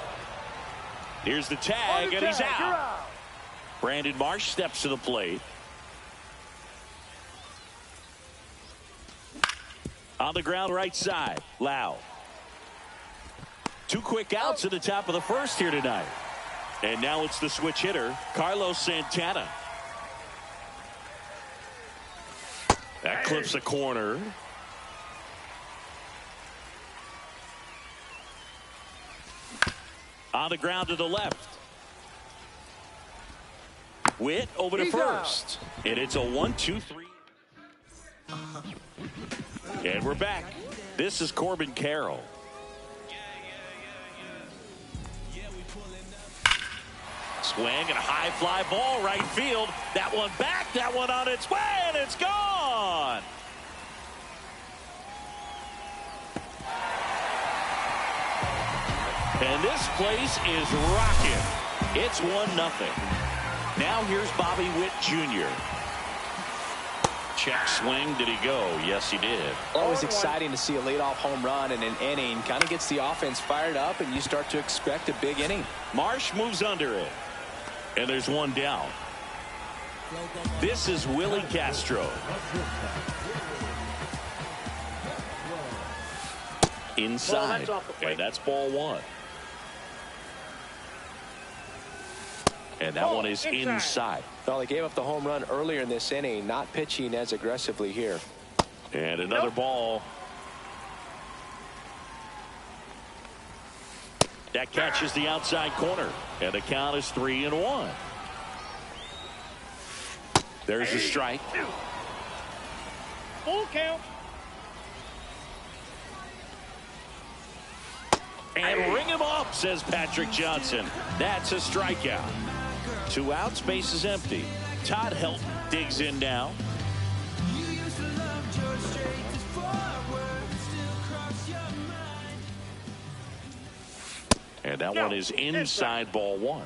Here's the tag, and he's out. Brandon Marsh steps to the plate. On the ground right side, Lau. Two quick outs at the top of the first here tonight. And now it's the switch hitter, Carlos Santana. That clips a corner. On the ground to the left. Witt over to first. And it's a 1-2-3. And we're back. This is Corbin Carroll. Swing and a high fly ball right field. That one back, that one on its way, and it's gone. And this place is rocking. It's 1-0. Now here's Bobby Witt Jr. Check swing. Did he go? Yes, he did. Always exciting to see a leadoff home run in an inning. Kind of gets the offense fired up, and you start to expect a big inning. Marsh moves under it. And there's one down. This is Willie Castro. Inside. And that's ball one. And that one is inside. Well, they gave up the home run earlier in this inning, not pitching as aggressively here. And another ball. That catches the outside corner. And the count is 3-1. There's a strike. Full count. And ring him up, says Patrick Johnson. That's a strikeout. 2 outs, base is empty. Todd Helton digs in now. And that one is inside ball one.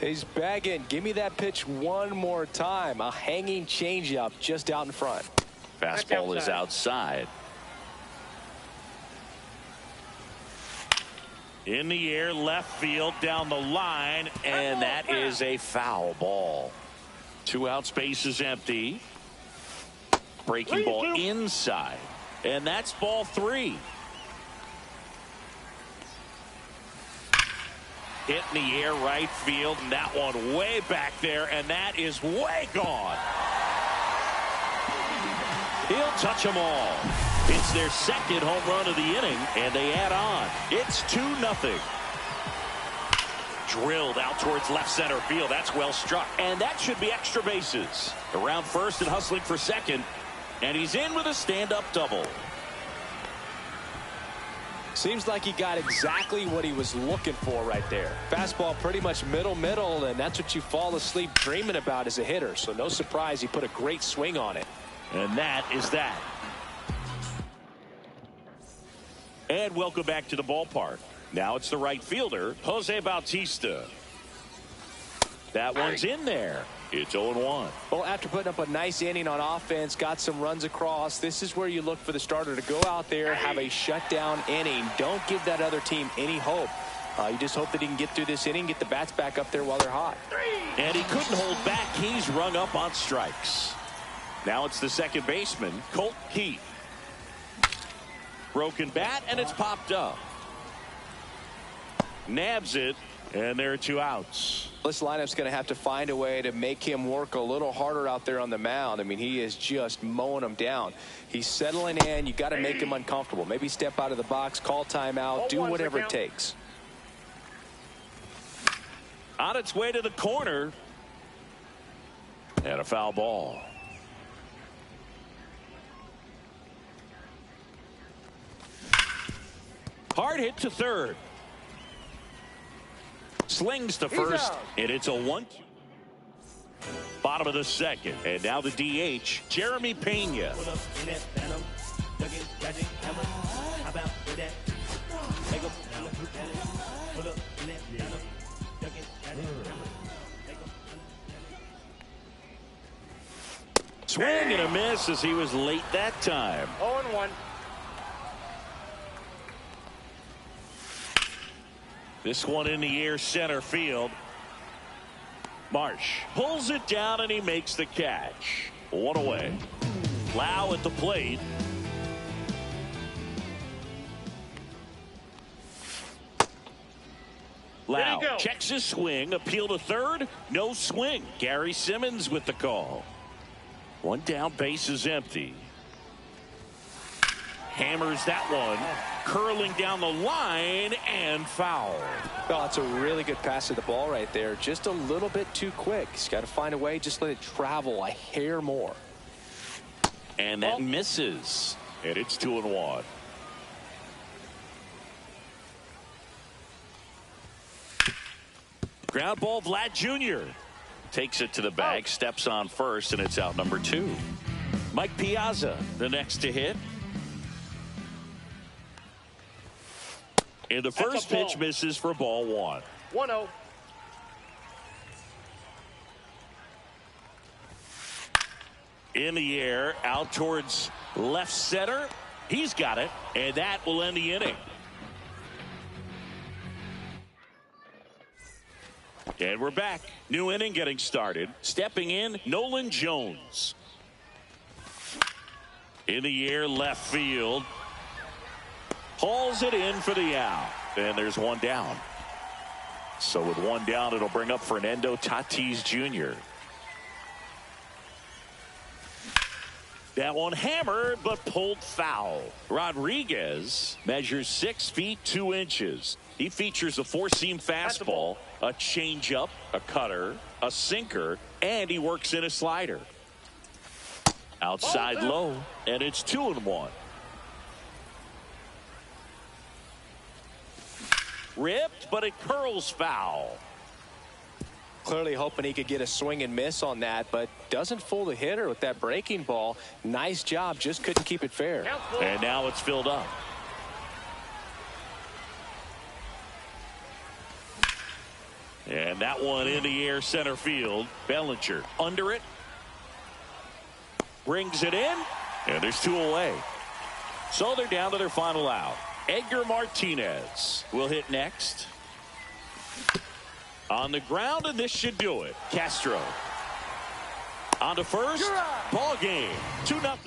He's begging. Give me that pitch one more time. A hanging changeup just out in front. Fastball is outside. In the air, left field, down the line, and that is a foul ball. 2 outs, base is empty. Breaking ball inside, and that's ball 3. Hit in the air, right field, and that one way back there, and that is way gone. He'll touch them all. It's their second home run of the inning, and they add on. It's 2-0. Drilled out towards left center field. That's well struck, and that should be extra bases. Around first and hustling for second, and he's in with a stand-up double. Seems like he got exactly what he was looking for right there. Fastball pretty much middle, and that's what you fall asleep dreaming about as a hitter. So no surprise he put a great swing on it. And that is that. And welcome back to the ballpark. Now it's the right fielder, Jose Bautista. That one's in there. It's 0-1. Well, after putting up a nice inning on offense, got some runs across, this is where you look for the starter to go out there, have a shutdown inning. Don't give that other team any hope. You just hope that he can get through this inning, get the bats back up there while they're hot. And he couldn't hold back. He's rung up on strikes. Now it's the second baseman, Colt Keith. Broken bat, and it's popped up. Nabs it, and there are 2 outs. This lineup's going to have to find a way to make him work a little harder out there on the mound. I mean, he is just mowing them down. He's settling in. You got to make him uncomfortable. Maybe step out of the box, call timeout, do whatever it takes. On its way to the corner, and a foul ball. Hard hit to third. Slings to first, and it's a 1-2. Bottom of the second, and now the DH, Jeremy Pena. Swing and a miss as he was late that time. 0-1. This one in the air, center field. Marsh pulls it down, and he makes the catch. 1 away. Lau at the plate. Lau checks his swing. Appeal to third. No swing. Gary Simmons with the call. 1 down, base is empty. Hammers that one, curling down the line, and foul. Well, it's a really good pass to the ball right there. Just a little bit too quick. He's got to find a way, just let it travel a hair more. And that misses. And it's 2-1. Ground ball, Vlad Jr. Takes it to the bag, steps on first, and it's out number 2. Mike Piazza, the next to hit. And the first pitch misses for ball 1. 1-0. In the air, out towards left center. He's got it, and that will end the inning. And we're back. New inning getting started. Stepping in, Nolan Jones. In the air, left field. Hauls it in for the out. And there's 1 down. So with 1 down, it'll bring up Fernando Tatis Jr. That one hammered, but pulled foul. Rodriguez measures 6 feet 2 inches. He features a 4-seam fastball, a changeup, a cutter, a sinker, and he works in a slider. Outside low, and it's 2-1. Ripped, but it curls foul. Clearly hoping he could get a swing and miss on that, but doesn't fool the hitter with that breaking ball. Nice job, just couldn't keep it fair. And now it's filled up. And that one in the air center field. Bellinger under it. Brings it in. And there's 2 away. So they're down to their final out. Edgar Martinez will hit next. On the ground, and this should do it. Castro. On to first. Ball game. 2-0.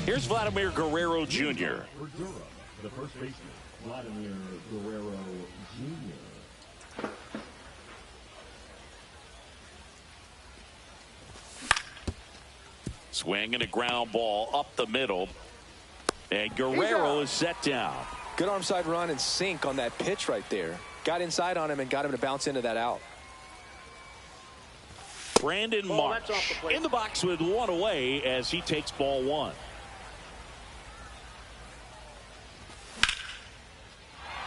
Here's Vladimir Guerrero Jr. For Durham, the first baseman, Vladimir Guerrero Jr. Swing and a ground ball up the middle. And Guerrero is set down. Good arm side run and sink on that pitch right there. Got inside on him and got him to bounce into that out. Brandon Marsh in the box with 1 away as he takes ball 1.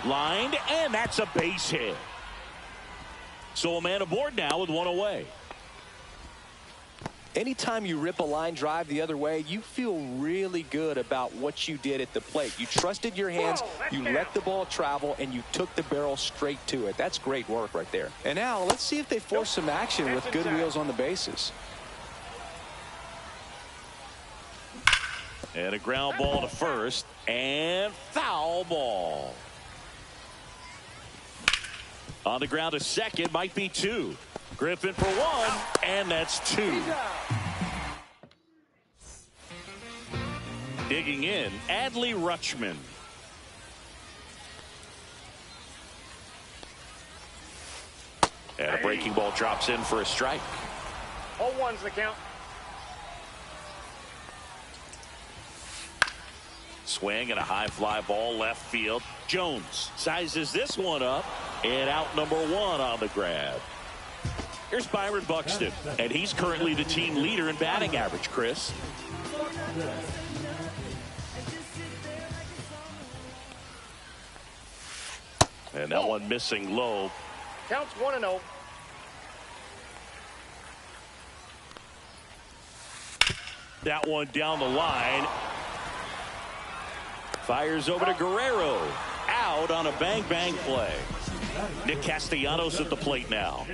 Lined, and that's a base hit. So a man aboard now with 1 away. Anytime you rip a line drive the other way, you feel really good about what you did at the plate. You trusted your hands, you let the ball travel, and you took the barrel straight to it. That's great work right there. And now let's see if they force some action with good wheels on the bases. And a ground ball to first, and foul ball. On the ground to second, might be 2. Griffin for 1, and that's 2. Digging in, Adley Rutschman. And a breaking ball drops in for a strike. 0-1's the count. Swing and a high fly ball left field. Jones sizes this one up, and out number 1 on the grab. Here's Byron Buxton, and he's currently the team leader in batting average, Chris. And that one missing low. Counts 1-0. That one down the line. Fires over to Guerrero. Out on a bang-bang play. Nick Castellanos at the plate now.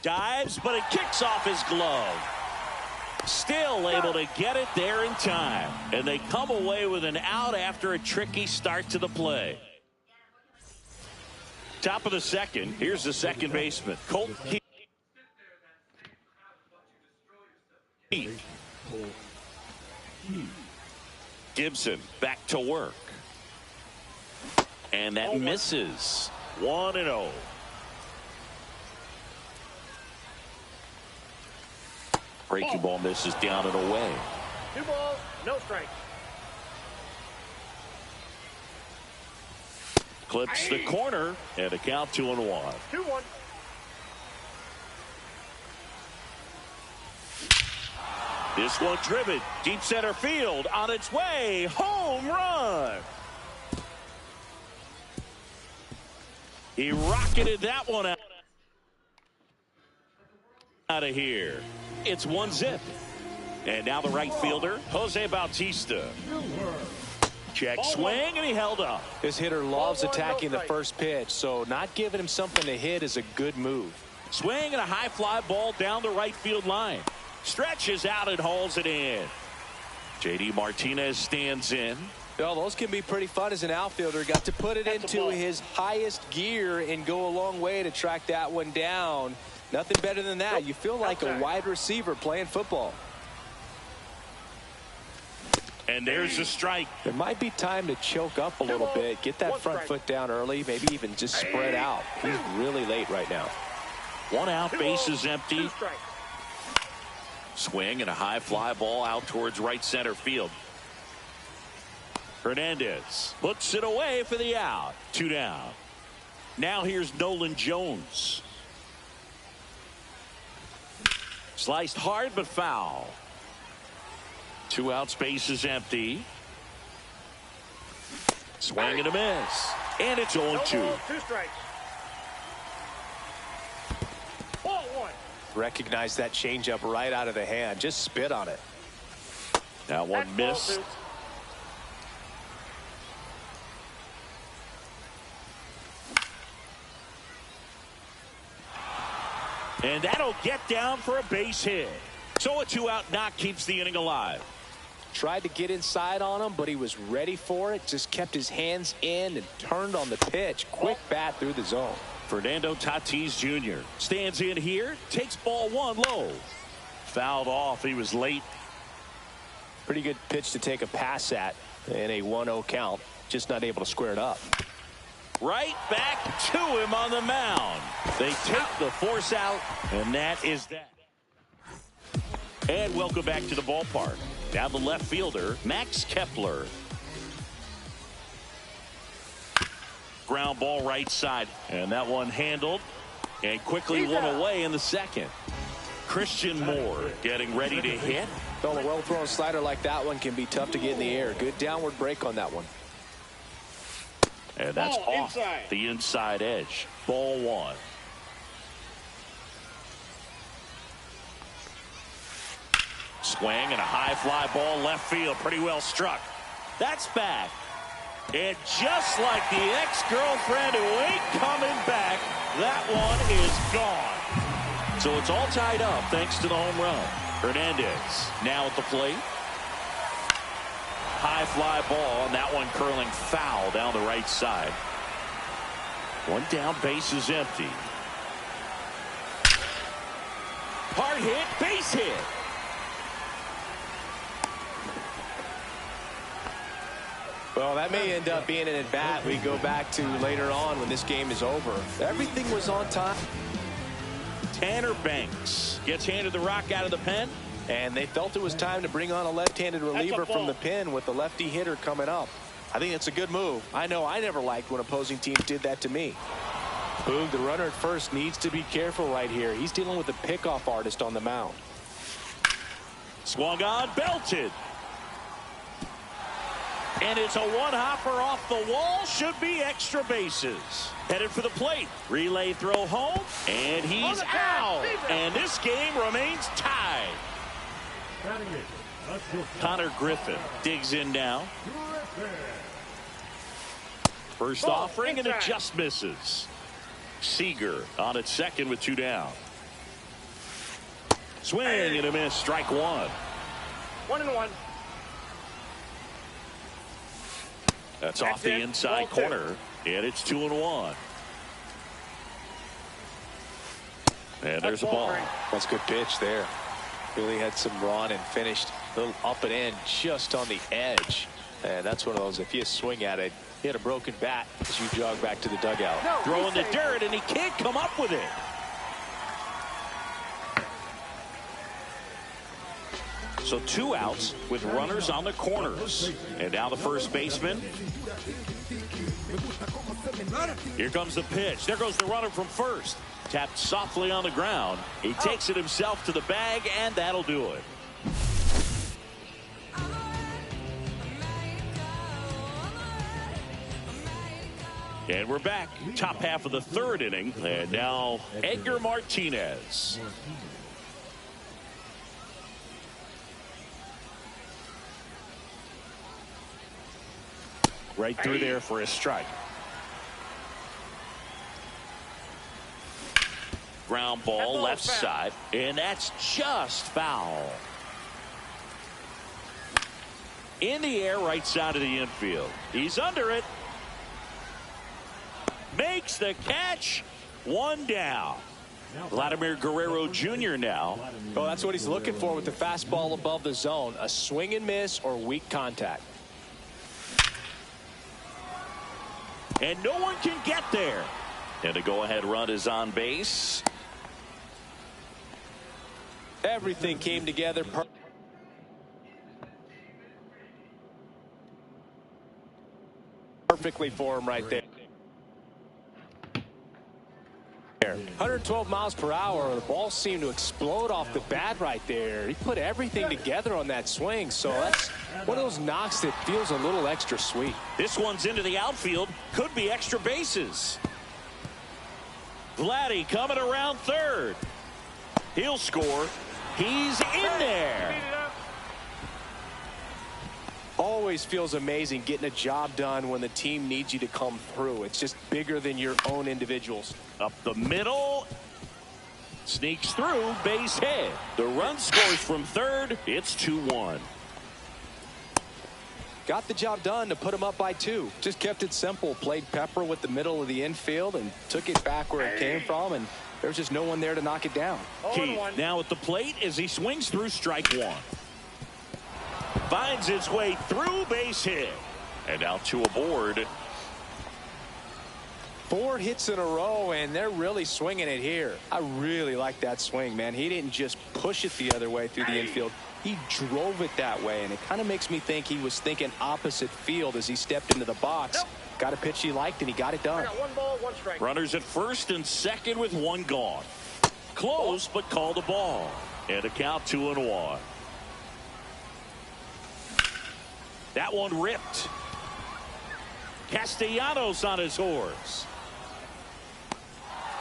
Dives, but it kicks off his glove. Still able to get it there in time. And they come away with an out after a tricky start to the play. Top of the second. Here's the second baseman, Colt Heath. Gibson back to work. And that misses. 1-0. Breaking ball misses down and away. 2 balls, no strikes. Clips the corner and a count 2-1. 2-1. This one driven deep center field, on its way, home run. He rocketed that one out of here. It's 1-0. And now the right fielder, Jose Bautista. Check swing, and he held up. This hitter loves attacking the first pitch, so not giving him something to hit is a good move. Swing and a high fly ball down the right field line. Stretches out and hauls it in. J.D. Martinez stands in. Well, those can be pretty fun as an outfielder. Got to put it into his highest gear and go a long way to track that one down. Nothing better than that. You feel like a wide receiver playing football. And there's a strike. There might be time to choke up a little bit. Get that front foot down early. Maybe even just spread out. He's really late right now. 1 out, base is empty. Swing and a high fly ball out towards right center field. Hernandez puts it away for the out. 2 down. Now here's Nolan Jones. Sliced hard but foul. 2 outs, base is empty. Swing and a miss. And it's 0-2. 2 strikes. Ball 1. Recognize that changeup right out of the hand. Just spit on it. That one missed. And that'll get down for a base hit. So a 2-out knock keeps the inning alive. Tried to get inside on him, but he was ready for it. Just kept his hands in and turned on the pitch. Quick bat through the zone. Fernando Tatis Jr. stands in here, takes ball 1 low. Fouled off. He was late. Pretty good pitch to take a pass at in a 1-0 count. Just not able to square it up. Right back to him on the mound. They take the force out, and that is that. And welcome back to the ballpark. Now the left fielder, Max Kepler. Ground ball right side, and that one handled and quickly won away in the second. Christian Moore getting ready to hit. Well, a well-thrown slider like that one can be tough to get in the air. Good downward break on that one. And that's off the inside edge. Ball 1. Swing and a high fly ball left field. Pretty well struck. That's back. And just like the ex-girlfriend who ain't coming back, that one is gone. So it's all tied up thanks to the home run. Hernandez now at the plate. High fly ball, and that one curling foul down the right side. 1 down, base is empty. Hard hit, base hit. Well, that may end up being an at-bat we go back to later on when this game is over. Everything was on time. Tanner Banks gets handed the rock out of the pen. And they felt it was time to bring on a left-handed reliever from the pen with the lefty hitter coming up. I think it's a good move. I know I never liked when opposing teams did that to me. Boog, the runner at first, needs to be careful right here. He's dealing with a pickoff artist on the mound. Swung on, belted. And it's a one-hopper off the wall. Should be extra bases. Headed for the plate. Relay throw home. And he's out. And this game remains tied. Connor Griffin digs in now. First offering, and it just misses. Seager on at second with 2 down. Swing and a miss. Strike 1. 1-1. That's off the inside corner, and it's 2-1. And there's a ball. That's a good pitch there. Really had some run and finished a little up and in just on the edge. And that's one of those, if you swing at it, hit a broken bat as you jog back to the dugout. Throwing the dirt, and he can't come up with it. So 2 outs with runners on the corners. And now the first baseman. Here comes the pitch. There goes the runner from first. Tapped softly on the ground. He takes it himself to the bag, and that'll do it. And we're back. Top half of the third inning. And now Edgar Martinez. Right through there for a strike. Ground ball left side. And that's just foul. In the air, right side of the infield. He's under it. Makes the catch. One down. Vladimir Guerrero Jr. now. Oh, that's what he's looking for with the fastball above the zone. A swing and miss or weak contact. And no one can get there. And the go-ahead run is on base. Everything came together perfectly for him right there. 112 miles per hour. The ball seemed to explode off the bat right there. He put everything together on that swing. So that's one of those knocks that feels a little extra sweet. This one's into the outfield. Could be extra bases. Vladdy coming around third. He'll score. He's in there. Always feels amazing getting a job done when the team needs you to come through. It's just bigger than your own individuals. Up the middle. Sneaks through. Base hit. The run scores from third. It's 2-1. Got the job done to put him up by 2. Just kept it simple. Played pepper with the middle of the infield and took it back where it came from. And there's just no one there to knock it down. Keith now at the plate as he swings through strike one. Finds its way through, base hit. And now 2 aboard. 4 hits in a row, and they're really swinging it here. I really like that swing, man. He didn't just push it the other way through the infield. He drove it that way, and it kind of makes me think he was thinking opposite field as he stepped into the box. Got a pitch he liked, and he got it done. I got 1 ball, 1 strike. Runners at first and second with 1 gone. Close, but called a ball. And a count 2-1. That one ripped. Castellanos on his horse.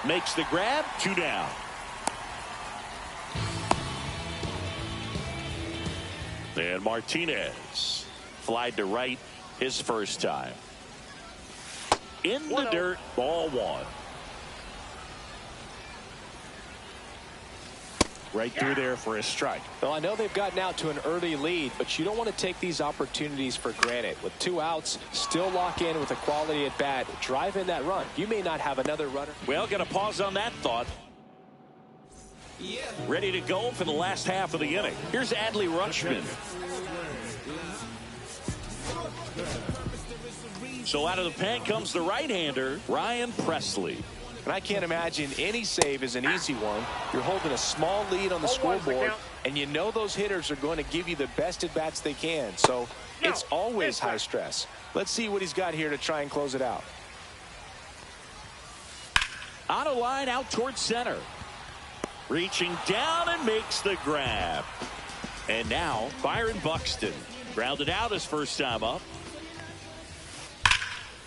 Makes the grab. 2 down. And Martinez flied to right his first time. In the dirt, ball 1. Right through there for a strike. Well, I know they've gotten out to an early lead, but you don't want to take these opportunities for granted. With 2 outs, still lock in with a quality at bat. Drive in that run. You may not have another runner. Well, got to pause on that thought. Ready to go for the last half of the inning. Here's Adley Rutschman. So out of the pen comes the right-hander, Ryan Presley. And I can't imagine any save is an easy one. You're holding a small lead on the scoreboard, and you know those hitters are going to give you the best at-bats they can. So it's always high stress. Let's see what he's got here to try and close it out. On a line out towards center. Reaching down and makes the grab. And now Byron Buxton. Grounded out his first time up.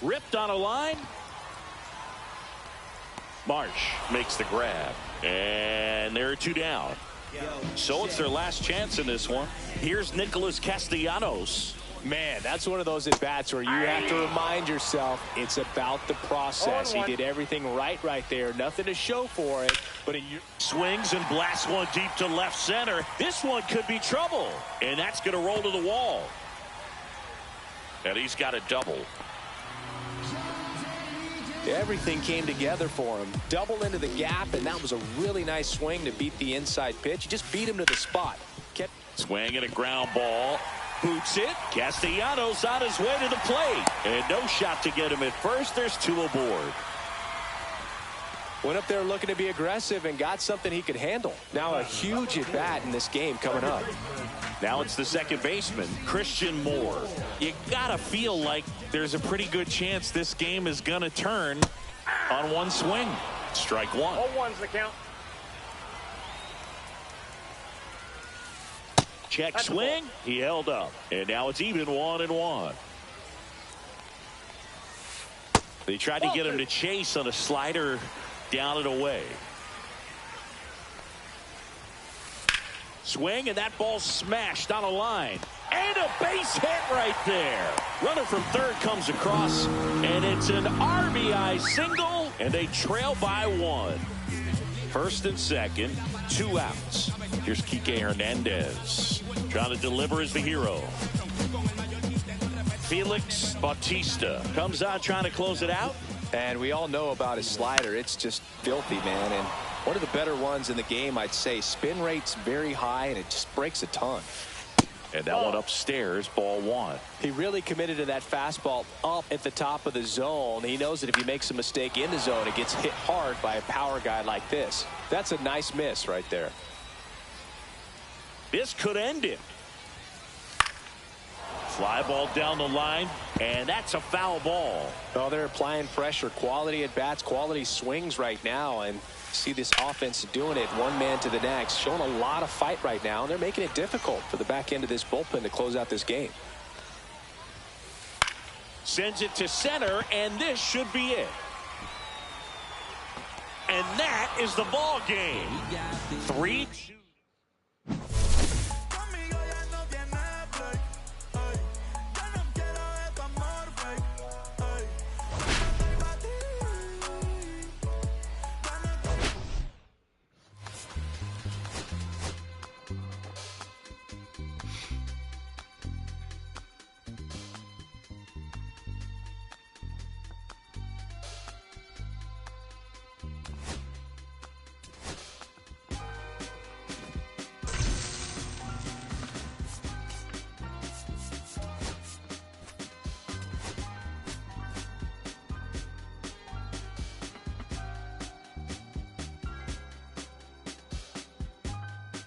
Ripped on a line. Marsh makes the grab. And there are 2 down. So it's their last chance in this one. Here's Nicholas Castellanos. Man, that's one of those at-bats where you have to remind yourself it's about the process. He did everything right there. Nothing to show for it. But swings and blasts one deep to left center. This one could be trouble. And that's going to roll to the wall. And he's got a double. Everything came together for him. Double into the gap, and that was a really nice swing to beat the inside pitch. He just beat him to the spot. Kept swinging a ground ball. Boots it. Castellanos on his way to the plate. And no shot to get him at first. There's 2 aboard. Went up there looking to be aggressive and got something he could handle. Now a huge at-bat in this game coming up. Now it's the second baseman, Christian Moore. You got to feel like there's a pretty good chance this game is going to turn on one swing. Strike 1. 0-1's the count. Check swing. He held up. And now it's even 1-1. They tried to get him to chase on a slider down and away. Swing, and that ball smashed on a line. And a base hit right there. Runner from third comes across, and it's an RBI single, and they trail by 1. First and second, 2 outs. Here's Kike Hernandez. Trying to deliver as the hero. Felix Bautista comes out trying to close it out. And we all know about his slider. It's just filthy, man. And one of the better ones in the game, I'd say. Spin rate's very high, and it just breaks a ton. And that one upstairs, ball 1. He really committed to that fastball up at the top of the zone. He knows that if he makes a mistake in the zone, it gets hit hard by a power guy like this. That's a nice miss right there. This could end it. Fly ball down the line, and that's a foul ball. Oh, they're applying pressure. Quality at bats, quality swings right now, and see this offense doing it one man to the next, showing a lot of fight right now, and they're making it difficult for the back end of this bullpen to close out this game. Sends it to center, and this should be it. And that is the ball game. 3-2.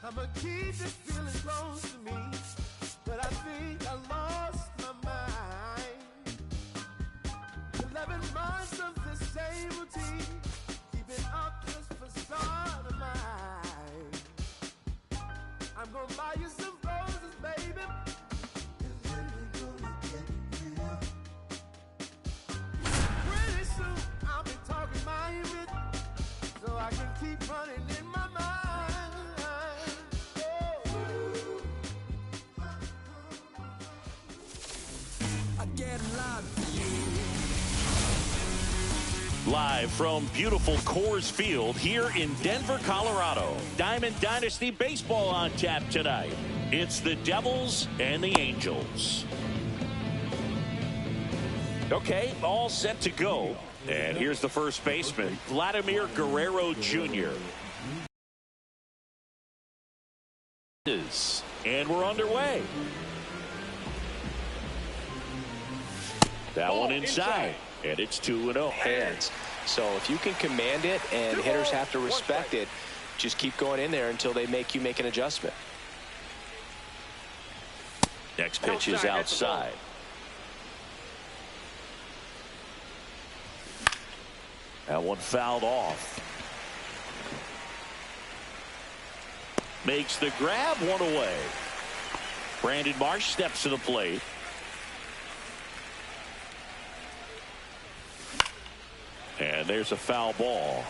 I'ma keep this feeling close to me, but I think I lost my mind. 11 months of the same routine, keeping up this facade of mine. I'm gonna buy you some roses, baby, and then we're gonna get real. Pretty soon I'll be talking my image, so I can keep running in my mind. Live from beautiful Coors Field here in Denver, Colorado. Diamond Dynasty Baseball on tap tonight. It's the Devils and the Angels. Okay, all set to go. And here's the first baseman, Vladimir Guerrero Jr. And we're underway. That one inside. And it's 2-0. Hands. So if you can command it and hitters have to respect it, just keep going in there until they make you make an adjustment. Next pitch is outside. That one fouled off. Makes the grab, one away. Brandon Marsh steps to the plate. And there's a foul ball.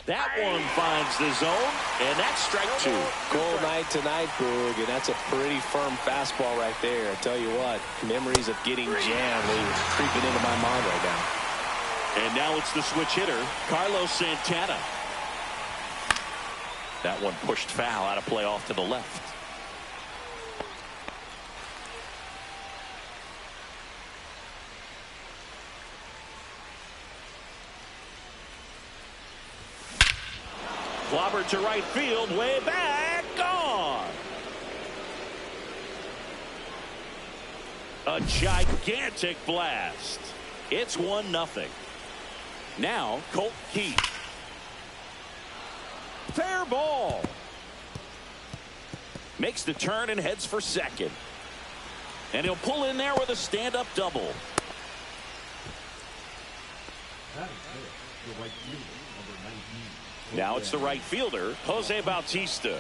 That one finds the zone, and that's strike 2. Cold night tonight, Boog, and that's a pretty firm fastball right there. I tell you what, memories of getting jammed, they're creeping into my mind right now. And now it's the switch hitter, Carlos Santana. That one pushed foul out of play off to the left. Clobber to right field, way back, gone. A gigantic blast. It's 1-0. Now, Colt Keith. Fair ball. Makes the turn and heads for second. And he'll pull in there with a stand-up double. Now it's the right fielder, Jose Bautista.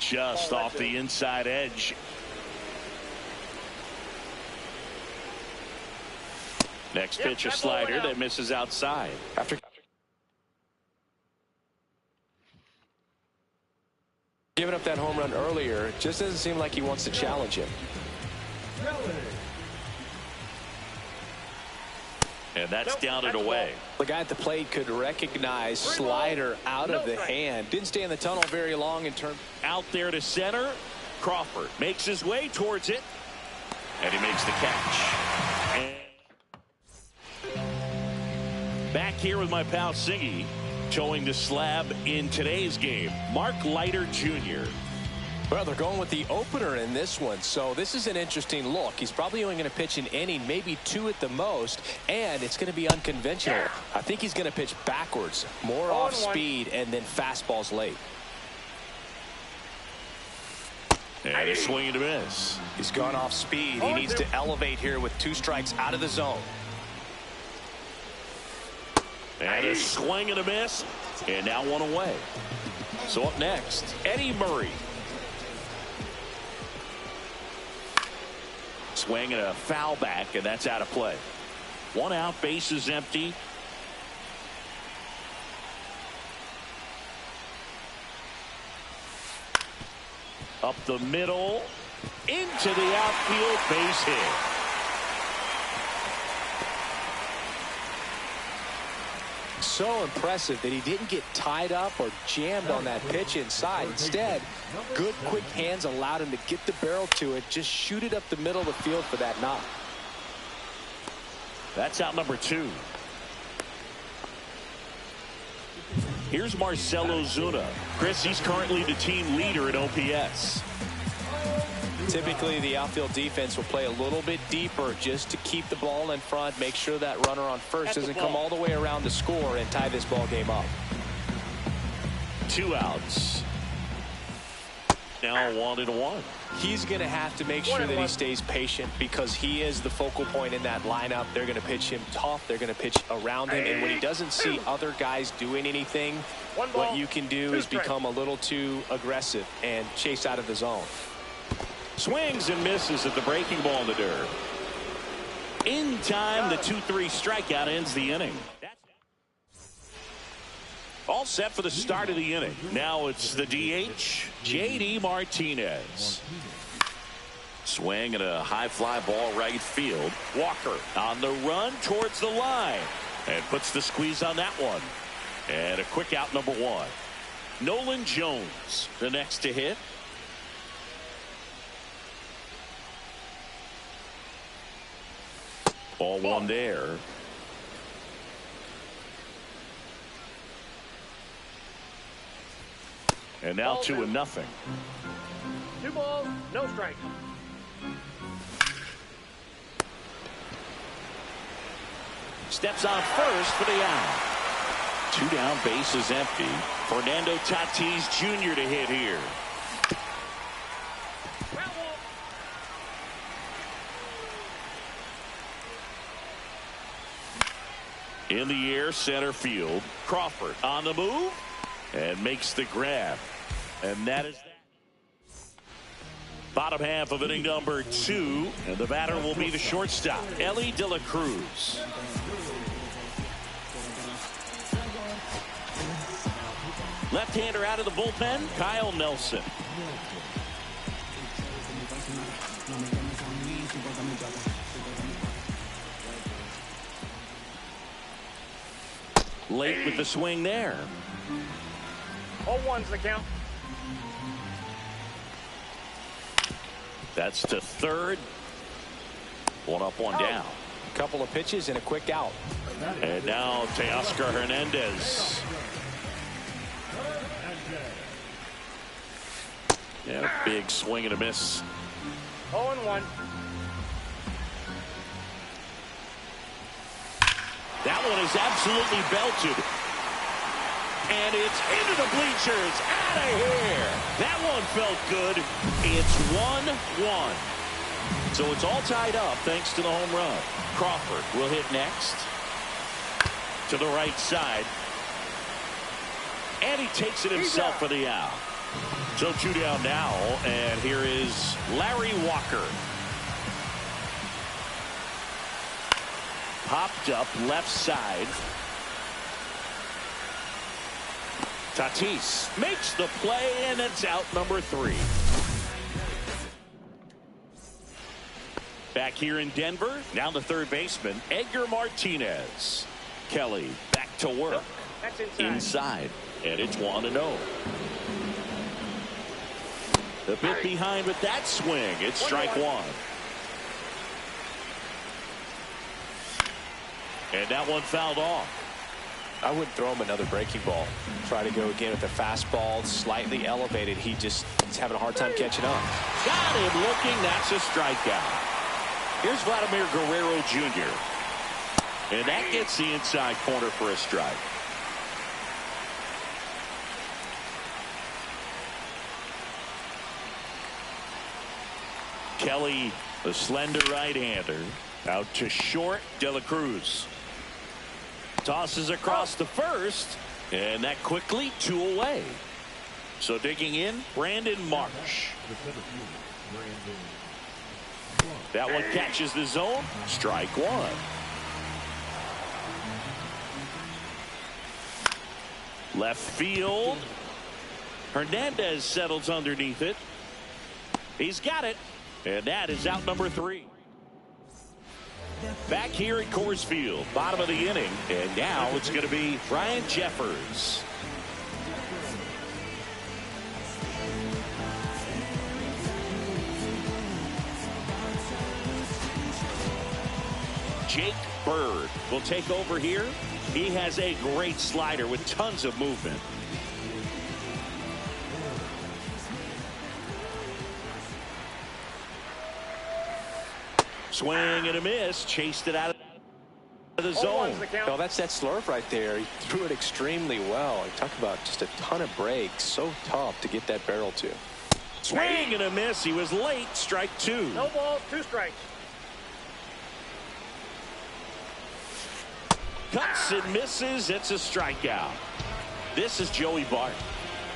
just off the inside edge. Next pitch, a slider that misses outside. After giving up that home run earlier, it just doesn't seem like he wants to challenge him. And that's down and away. The guy at the plate could recognize slider out of the hand. Didn't stay in the tunnel very long in terms. Out there to center. Crawford makes his way towards it. And he makes the catch. And back here with my pal Siggy, towing the slab in today's game, Mark Leiter Jr. Well, they're going with the opener in this one, so this is an interesting look. He's probably only going to pitch an inning, maybe 2 at the most, and it's going to be unconventional. I think he's going to pitch backwards, more off speed, and then fastballs late. And a swing and a miss. He's gone off speed. He needs to elevate here with 2 strikes out of the zone. And a swing and a miss, and now 1 away. So up next, Eddie Murray. Swing and a foul back, and that's out of play. 1 out, base is empty. Up the middle, into the outfield, base hit. So impressive that he didn't get tied up or jammed on that pitch inside. Instead, good quick hands allowed him to get the barrel to it, just shoot it up the middle of the field for that knock. That's out number 2. Here's Marcell Ozuna. Chris, he's currently the team leader in OPS. Typically, the outfield defense will play a little bit deeper just to keep the ball in front, make sure that runner on first doesn't come all the way around to score and tie this ball game up. 2 outs. Now 1-1. He's going to have to make sure that he stays patient because he is the focal point in that lineup. They're going to pitch him tough. They're going to pitch around him. And when he doesn't see other guys doing anything, what you can do is become a little too aggressive and chase out of the zone. Swings and misses at the breaking ball in the dirt. In time, the 2-3 strikeout ends the inning. All set for the start of the inning. Now it's the DH, J.D. Martinez. Swing and a high fly ball right field. Walker on the run towards the line and puts the squeeze on that one. And a quick out, number 1. Nolan Jones, the next to hit. Ball 1 there. And now 2-0. 2 balls, no strike. Steps on first for the out. 2 down, base is empty. Fernando Tatis Jr. to hit here. In the air, center field. Crawford on the move and makes the grab. And that is that. Bottom half of inning number 2. And the batter will be the shortstop, Elly De La Cruz. Left-hander out of the bullpen, Kyle Nelson. Late with the swing there. 0-1's the count. That's to third. 1 up, 1 down. A couple of pitches and a quick out. And now Teoscar Hernandez. And a big swing and a miss. 0-1. That one is absolutely belted. And it's into the bleachers. Out of here. That one felt good. It's 1-1. So it's all tied up thanks to the home run. Crawford will hit next. To the right side. And he takes it himself for the out. So 2 down now, and here is Larry Walker. Popped up left side. Tatis makes the play, and it's out number 3. Back here in Denver, now the third baseman, Edgar Martinez. Kelly back to work. That's inside. Inside, and it's 1-0. A bit behind with that swing. It's strike 1. And that one fouled off. I wouldn't throw him another breaking ball. Try to go again with a fastball slightly elevated. He's having a hard time catching up. Got him looking. That's a strikeout. Here's Vladimir Guerrero Jr. And that gets the inside corner for a strike. Kelly, the slender right-hander, out to short. De La Cruz tosses across the first, and that quickly 2 away. So digging in, Brandon Marsh. That one catches the zone. Strike 1. Left field. Hernandez settles underneath it. He's got it. And that is out number 3. Back here at Coors Field, bottom of the inning. And now it's going to be Ryan Jeffers. Jake Bird will take over here. He has a great slider with tons of movement. Swing and a miss. Chased it out of the zone. No, that's that slurve right there. He threw it extremely well. You talk about just a ton of breaks. So tough to get that barrel to. Swing and a miss. He was late. Strike 2. No balls, 2 strikes. Cuts and misses. It's a strikeout. This is Joey Bart.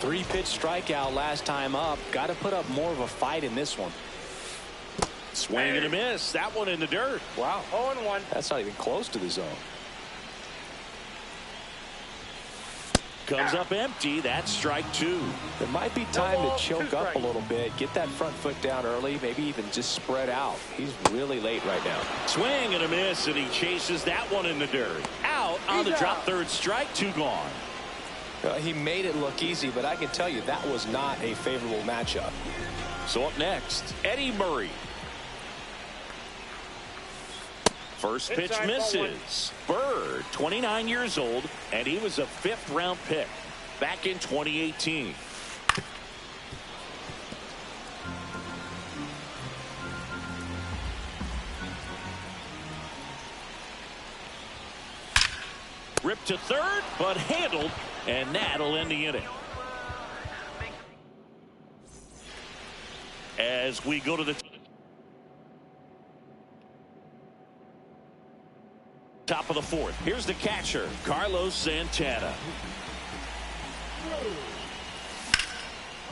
3-pitch strikeout last time up. Got to put up more of a fight in this one. Swing and a miss. That one in the dirt. Wow. 0-1. That's not even close to the zone. Comes up empty. That's strike 2. There might be time to choke up a little bit. Get that front foot down early. Maybe even just spread out. He's really late right now. Swing and a miss, and he chases that one in the dirt. Out on the drop third strike. 2 gone. He made it look easy, but I can tell you that was not a favorable matchup. So up next, Eddie Murray. First pitch misses. Bird, 29 years old, and he was a 5th-round pick back in 2018. Ripped to third, but handled, and that'll end the inning. As we go to the top of the 4th. Here's the catcher, Carlos Santana.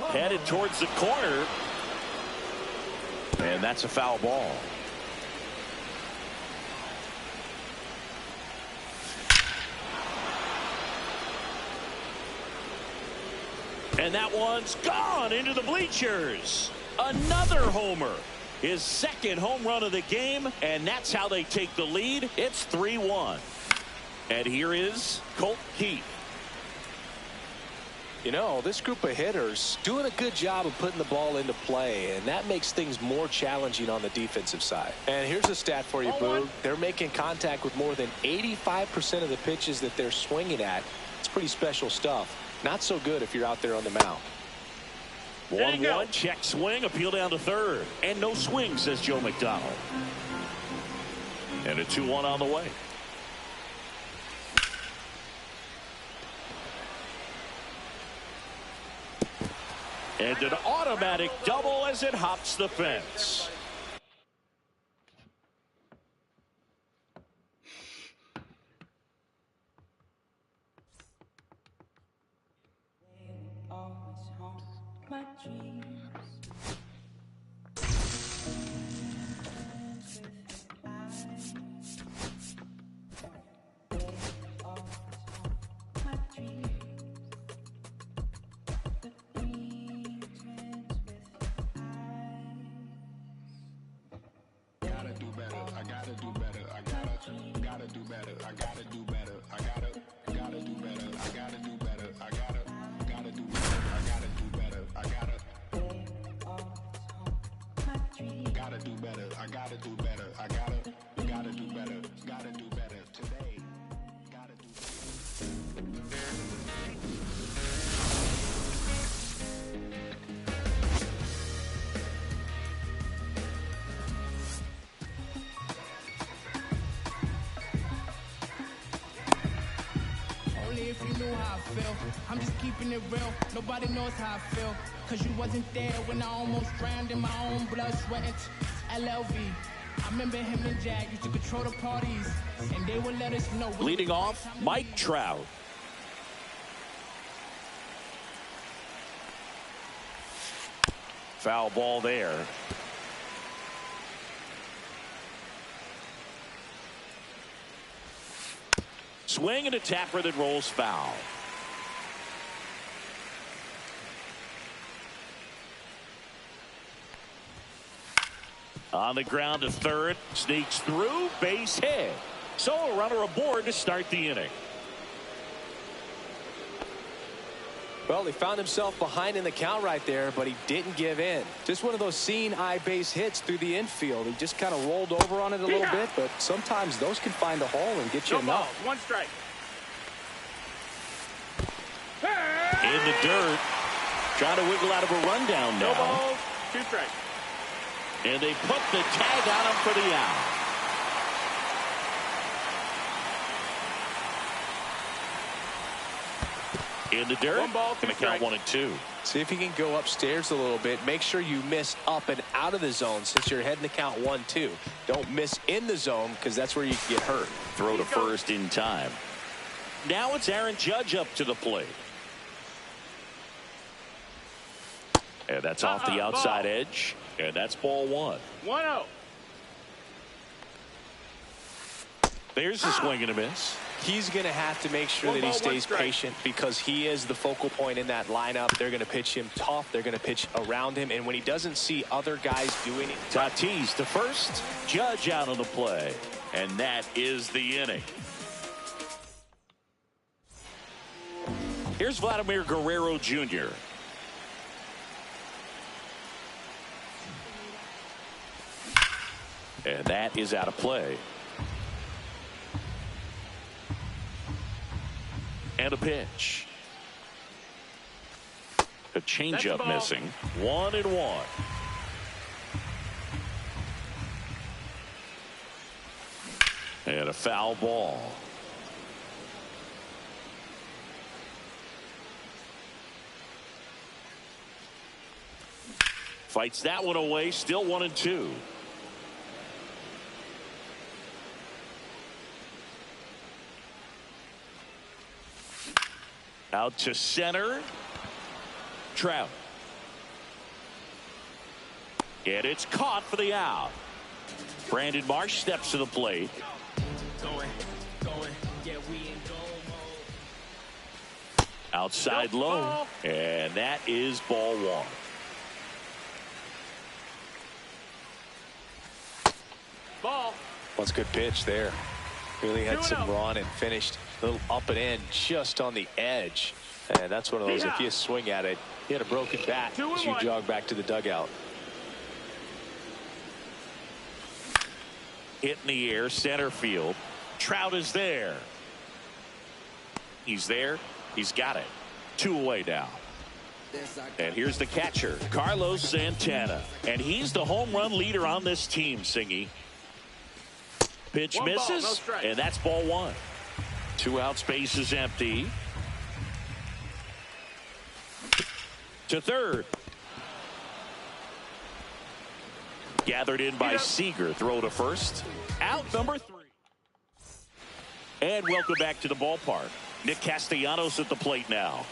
Headed towards the corner. And that's a foul ball. And that one's gone into the bleachers. Another homer. His 2nd home run of the game, and that's how they take the lead. It's 3-1. And here is Colt Keith. You know, this group of hitters doing a good job of putting the ball into play, and that makes things more challenging on the defensive side. And here's a stat for you, Boog. They're making contact with more than 85% of the pitches that they're swinging at. It's pretty special stuff. Not so good if you're out there on the mound. 1-1, check swing, appeal down to third. And no swing, says Joe McDonald. And a 2-1 on the way. And an automatic double as it hops the fence. If you knew how I feel, I'm just keeping it real. Nobody knows how I feel, cause you wasn't there when I almost drowned in my own blood, sweat, and LLV. I remember him and Jack used to control the parties, and they would let us know. Leading off, Mike Trout. Foul ball there. Swing and a tapper that rolls foul. On the ground to third, sneaks through, base hit. So a runner aboard to start the inning. Well, he found himself behind in the count right there, but he didn't give in. Just one of those seeing eye base hits through the infield. He just kind of rolled over on it a little bit, but sometimes those can find a hole and get you No ball, enough. one strike. In the dirt, trying to wiggle out of a rundown now. No balls, two strikes. And they put the tag on him for the out. In the dirt, One ball, two gonna count strikes. 1-2. See if you can go upstairs a little bit. Make sure you miss up and out of the zone since you're heading to count 1-2. Don't miss in the zone because that's where you can get hurt. Throw to first in time. Now it's Aaron Judge up to the plate. And that's off the outside edge. And that's ball one. 1-0. There's the swing and a miss. He's going to have to make sure that he stays patient because he is the focal point in that lineup. They're going to pitch him tough. They're going to pitch around him. And when he doesn't see other guys doing it. Tatis to first. Judge out on the play. And that is the inning. Here's Vladimir Guerrero Jr. And that is out of play. And a pitch. A changeup missing. 1-1. And a foul ball. Fights that one away. Still 1-2. Out to center. Trout. And it's caught for the out. Brandon Marsh steps to the plate. Outside low. And that is ball one. Ball. What's a good pitch there. Really had some run and finished a little up and in just on the edge. And that's one of those, if you swing at it, you had a broken bat as you jog back to the dugout. Hit in the air, center field. Trout is there. He's there. He's got it. 2 away now. And here's the catcher, Carlos Santana. And he's the home run leader on this team, Singy. Pitch One ball, misses, no strike. and that's ball one. 2 out, space is empty. To third. Gathered in by Seager. Throw to first. Out number 3. And welcome back to the ballpark. Nick Castellanos at the plate now.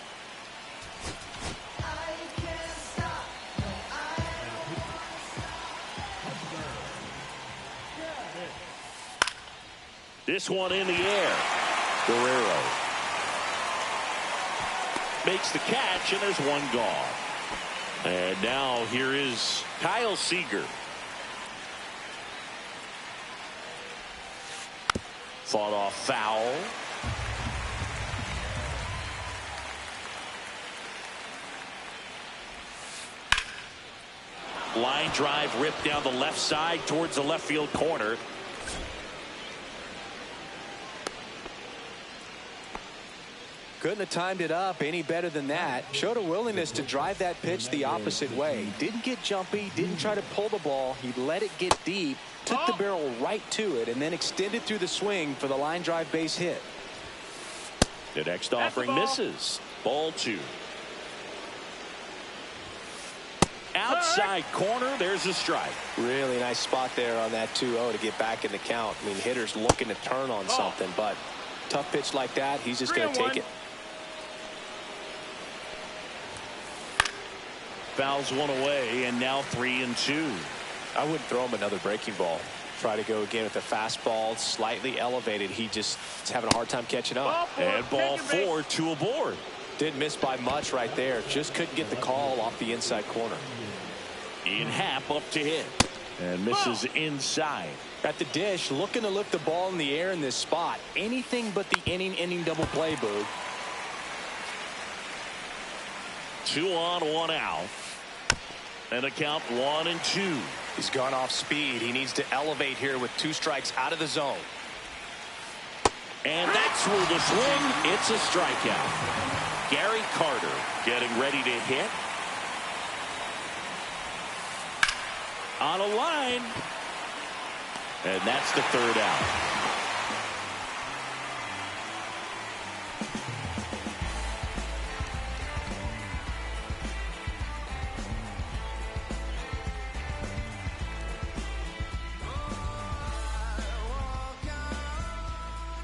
This one in the air. Guerrero makes the catch, and there's one gone. And now here is Kyle Seager. Fought off foul. Line drive ripped down the left side towards the left field corner. Couldn't have timed it up any better than that. Showed a willingness to drive that pitch the opposite way. Didn't get jumpy, didn't try to pull the ball. He let it get deep, took the barrel right to it, and then extended through the swing for the line drive base hit. The next offering misses. Ball 2. Outside corner, there's a strike. Really nice spot there on that 2-0 to get back in the count. I mean, hitter's looking to turn on something, but tough pitch like that, he's just going to take it. Fouls one away, and now 3-2. I wouldn't throw him another breaking ball. Try to go again with a fastball, slightly elevated. He just is having a hard time catching up. And ball 4, 2 aboard. Didn't miss by much right there. Just couldn't get the call off the inside corner. Ian Happ up to hit. And misses inside. At the dish, looking to lift the ball in the air in this spot. Anything but the inning double play, Boog. 2 on, 1 out. And a count 1-2. He's gone off speed. He needs to elevate here with 2 strikes out of the zone. And that's where the swing. It's a strikeout. Gary Carter getting ready to hit. On a line. And that's the 3rd out.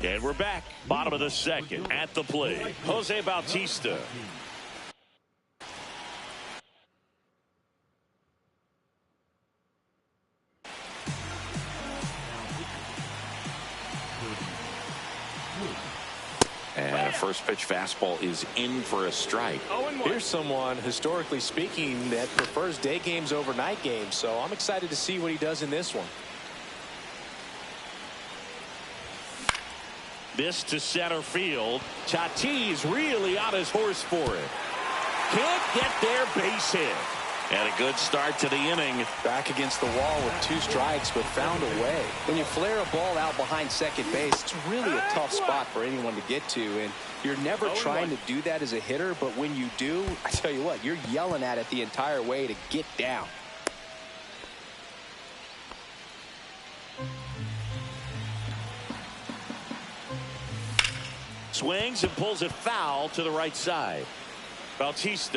And we're back. Bottom of the 2nd. At the plate, Jose Bautista. And a first pitch fastball is in for a strike. Here's someone, historically speaking, that prefers day games over night games. So I'm excited to see what he does in this one. This to center field. Tatis really on his horse for it. Can't get their base hit. And a good start to the inning. Back against the wall with 2 strikes, but found a way. When you flare a ball out behind second base, it's really a tough spot for anyone to get to. And you're never trying to do that as a hitter, but when you do, I tell you what, you're yelling at it the entire way to get down. Swings and pulls it foul to the right side. Bautista